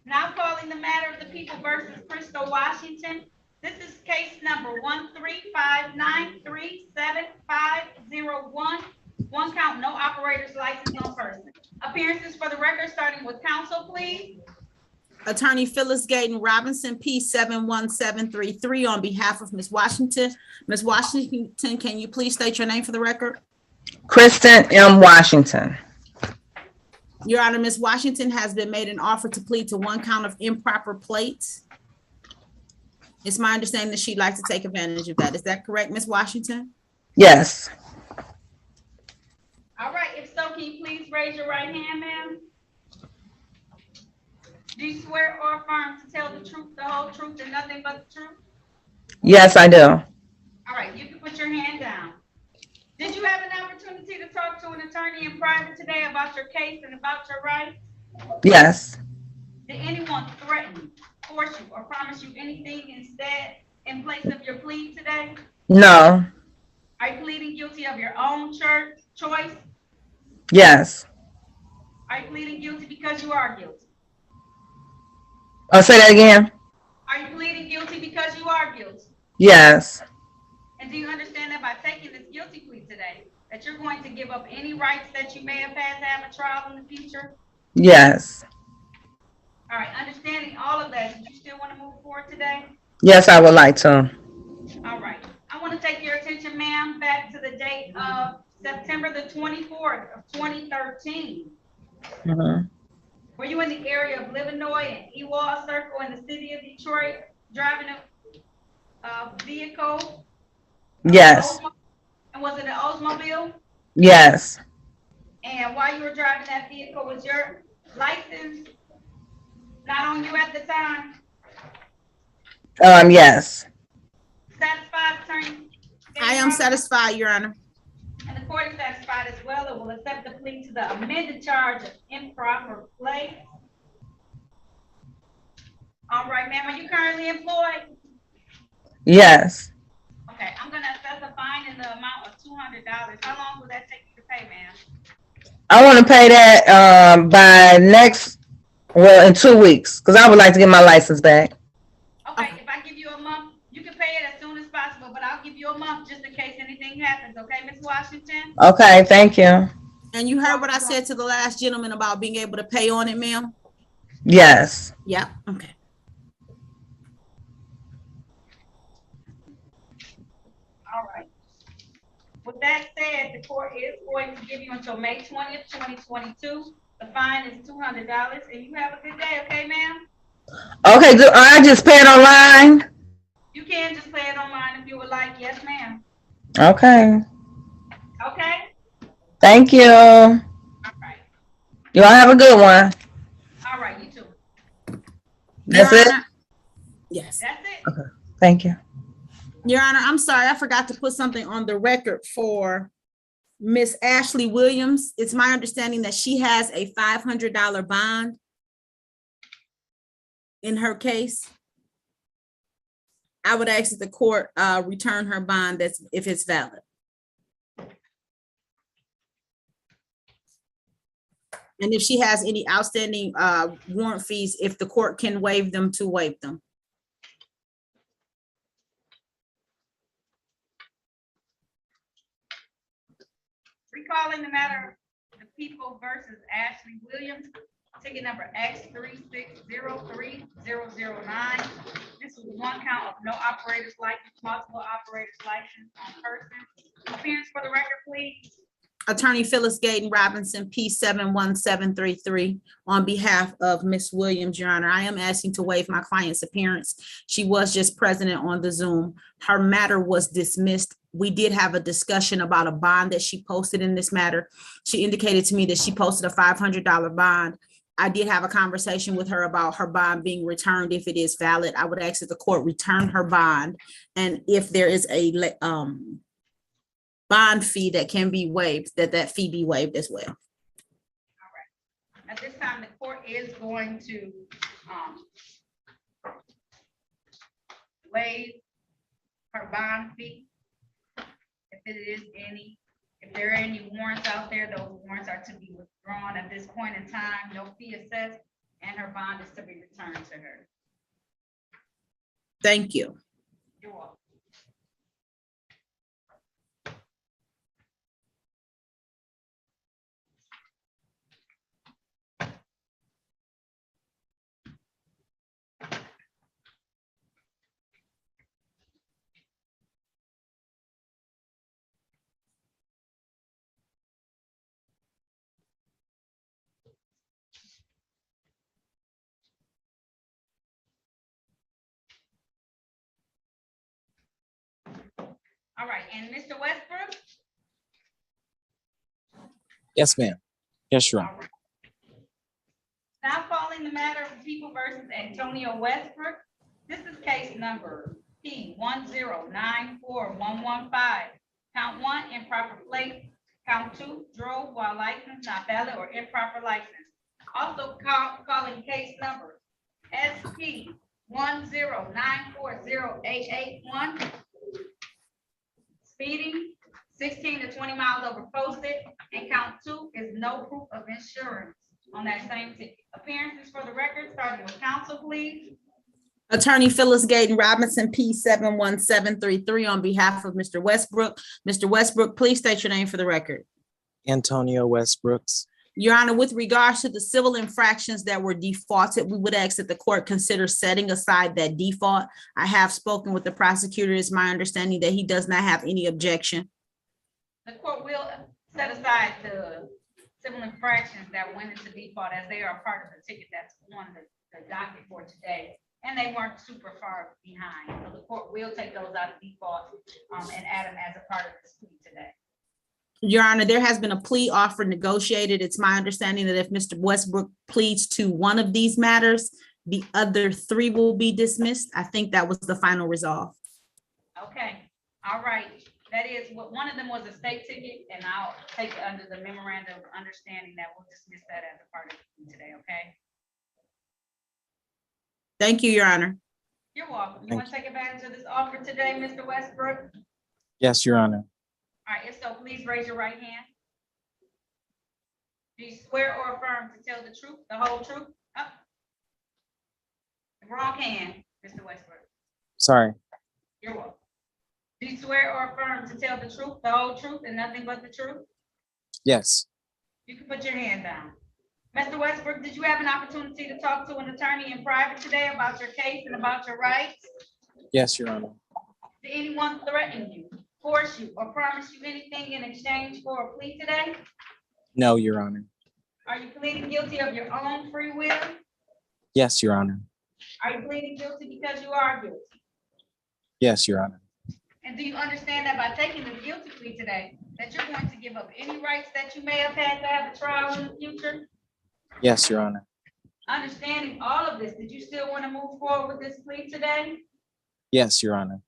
Now calling the matter of the people versus Crystal Washington. This is case number 135937501. One count, no operator's license, no person. Appearances for the record, starting with counsel, please. Attorney Phyllis Gayton Robinson, P 71733 on behalf of Ms. Washington. Ms. Washington, can you please state your name for the record? Kristen M. Washington. Your Honor, Ms. Washington has been made an offer to plead to one count of improper plates. It's my understanding that she'd like to take advantage of that. Is that correct, Ms. Washington? Yes. All right, if so, can you please raise your right hand, ma'am? Do you swear or affirm to tell the truth, the whole truth, and nothing but the truth? Yes, I do. All right, you can put your hand down. Did you have an opportunity to talk to an attorney in private today about your case and about your rights? Yes. Did anyone threaten, force you, or promise you anything instead in place of your plea today? No. Are you pleading guilty of your own choice? Yes. Are you pleading guilty because you are guilty? Oh, say that again. Are you pleading guilty because you are guilty? Yes. And do you understand that by taking this guilty plea today, that you're going to give up any rights that you may have had to have a trial in the future? Yes. All right, understanding all of that, do you still want to move forward today? Yes, I would like to. All right. I want to take your attention, ma'am, back to the date of September the 24th of 2013. Mhm. Were you in the area of Livernois and Ewald Circle in the city of Detroit, driving a vehicle? Yes, And was it an Oldsmobile? yes, And while you were driving that vehicle, was your license not on you at the time? yes, Satisfied, attorney? I am satisfied, Your Honor. And the court is satisfied as well. It will accept the plea to the amended charge of improper play. All right, ma'am, are you currently employed? yes. Okay, I'm gonna assess a fine in the amount of $200. How long will that take you to pay, ma'am? I want to pay that by in 2 weeks, because I would like to get my license back. Okay, if I give you a month, you can pay it as soon as possible, but I'll give you a month just in case anything happens, okay, Ms. Washington? Okay, thank you. And you heard what I said to the last gentleman about being able to pay on it, ma'am? Yes. Yep, okay. All right. With that said, the court is going to give you until May 20th, 2022. The fine is $200, and you have a good day, okay, ma'am? Okay, do I just pay it online? You can just pay it online if you would like. Yes, ma'am. Okay, Okay? thank you. All right. Y'all have a good one. All right, you too. That's Your it? Honor, yes. That's it. Okay, thank you. Your Honor, I'm sorry, I forgot to put something on the record for Miss Ashley Williams. It's my understanding that she has a $500 bond in her case. I would ask that the court return her bond if it's valid. And if she has any outstanding warrant fees, if the court can waive them, to waive them. Recalling the matter of the People versus Ashley Williams, ticket number X36030009. This was one count of no operator's license, multiple operator's license on person. Appearance for the record, please. Attorney Phyllis Gayden Robinson, P71733, on behalf of Miss Williams, Your Honor. I am asking to waive my client's appearance. She was just present on the Zoom. Her matter was dismissed. We did have a discussion about a bond that she posted in this matter. She indicated to me that she posted a $500 bond. I did have a conversation with her about her bond being returned if it is valid. I would ask that the court return her bond, and if there is a bond fee that can be waived, that fee be waived as well. All right. At this time, the court is going to waive her bond fee. If it is any, if there are any warrants out there, those warrants are to be withdrawn at this point in time, no fee assessed, and her bond is to be returned to her. Thank you. You're welcome. All right, and Mr. Westbrook? Yes, ma'am. Yes, Your Honor. All right. Now calling the matter of People versus Antonio Westbrook. This is case number P1094115. Count 1, improper plate. Count 2, drove while license not valid or improper license. Also calling case number SP109408881. Speeding, 16 to 20 miles over posted, and count 2 is no proof of insurance on that same ticket. Appearances for the record, starting with counsel, please. Attorney Phyllis Gayden Robinson, P71733, on behalf of Mr. Westbrook. Mr. Westbrook, please state your name for the record. Antonio Westbrooks. Your Honor, with regards to the civil infractions that were defaulted, we would ask that the court consider setting aside that default. I have spoken with the prosecutor. It's my understanding that he does not have any objection. The court will set aside the civil infractions that went into default as they are part of the ticket that's on the docket for today. And they weren't super far behind. So the court will take those out of default and add them as a part of this plea today. Your Honor, there has been a plea offer negotiated. It's my understanding that if Mr. Westbrook pleads to one of these matters, the other three will be dismissed. I think that was the final resolve. Okay, all right. That is what one of them was a state ticket, and I'll take it under the memorandum of understanding that we'll dismiss that as a part of it today, okay? Thank you, Your Honor. You're welcome. You want to take advantage of this offer today, Mr. Westbrook? Yes, Your Honor. All right, if so, please raise your right hand. Do you swear or affirm to tell the truth, the whole truth? Up. The wrong hand, Mr. Westbrook. Sorry. You're welcome. Do you swear or affirm to tell the truth, the whole truth, and nothing but the truth? Yes. You can put your hand down. Mr. Westbrook, did you have an opportunity to talk to an attorney in private today about your case and about your rights? Yes, Your Honor. Did anyone threaten you, force you, or promise you anything in exchange for a plea today? No, Your Honor. Are you pleading guilty of your own free will? Yes, Your Honor. Are you pleading guilty because you are guilty? Yes, Your Honor. And do you understand that by taking the guilty plea today, that you're going to give up any rights that you may have had to have a trial in the future? Yes, Your Honor. Understanding all of this, did you still want to move forward with this plea today? Yes, Your Honor.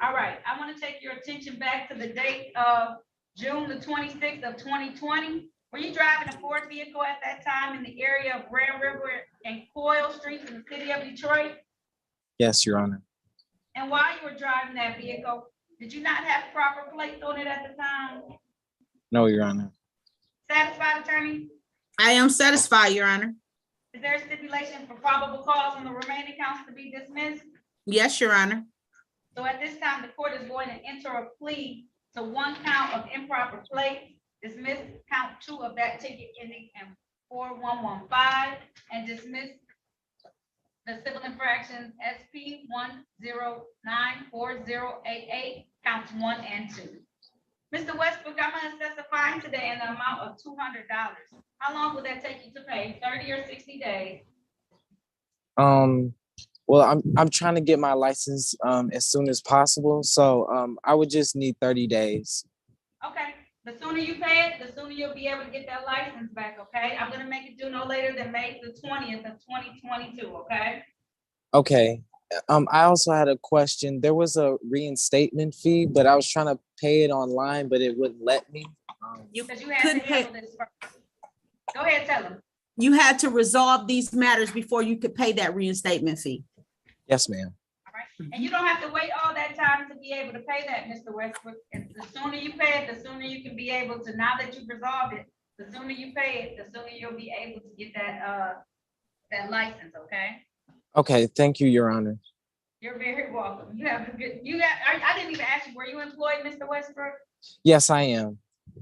All right, I want to take your attention back to the date of June the 26th of 2020. Were you driving a Ford vehicle at that time in the area of Grand River and Coyle Streets in the city of Detroit? Yes, Your Honor. And while you were driving that vehicle, did you not have proper plates on it at the time? No, Your Honor. Satisfied, attorney? I am satisfied, Your Honor. Is there a stipulation for probable cause on the remaining counts to be dismissed? Yes, Your Honor. So at this time, the court is going to enter a plea to one count of improper plate, dismiss count 2 of that ticket ending in 4115, and dismiss the civil infractions SP 1094088, counts 1 and 2. Mr. Westbrook, I'm going to assess a fine today in the amount of $200. How long will that take you to pay? 30 or 60 days? Well, I'm trying to get my license as soon as possible. So I would just need 30 days. Okay, the sooner you pay it, the sooner you'll be able to get that license back, okay? I'm gonna make it due no later than May the 20th of 2022, okay? Okay. I also had a question. There was a reinstatement fee, but I was trying to pay it online, but it wouldn't let me. Because you had to handle this first. Go ahead, tell them. You had to resolve these matters before you could pay that reinstatement fee. Yes, ma'am. All right, and you don't have to wait all that time to be able to pay that, Mr. Westbrook. And the sooner you pay it, the sooner you can be able to, now that you've resolved it, the sooner you pay it, the sooner you'll be able to get that, that license, okay? Okay, thank you, Your Honor. You're very welcome. You have a good, I didn't even ask you, were you employed, Mr. Westbrook? Yes, I am.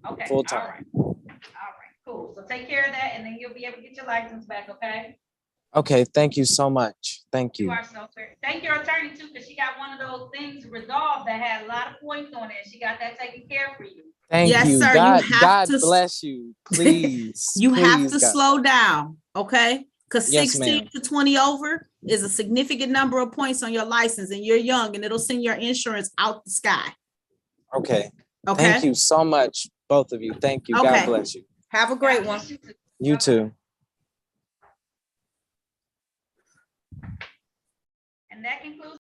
Okay, Full all time. right. All right, cool. So take care of that and then you'll be able to get your license back, okay? Okay, thank you so much. Thank You you. are so fair. Thank your attorney too, because she got one of those things resolved that had a lot of points on it. She got that taken care of for you. Thank Yes, you. sir, you God, have God to- bless you. Please. You have please, to God. slow down, okay? Because Yes, 16 ma'am. to 20 over is a significant number of points on your license and you're young and it'll send your insurance out the sky. Okay. Okay. Thank you so much, both of you. Thank you. Okay. God bless you. Have a great one. You too. And that concludes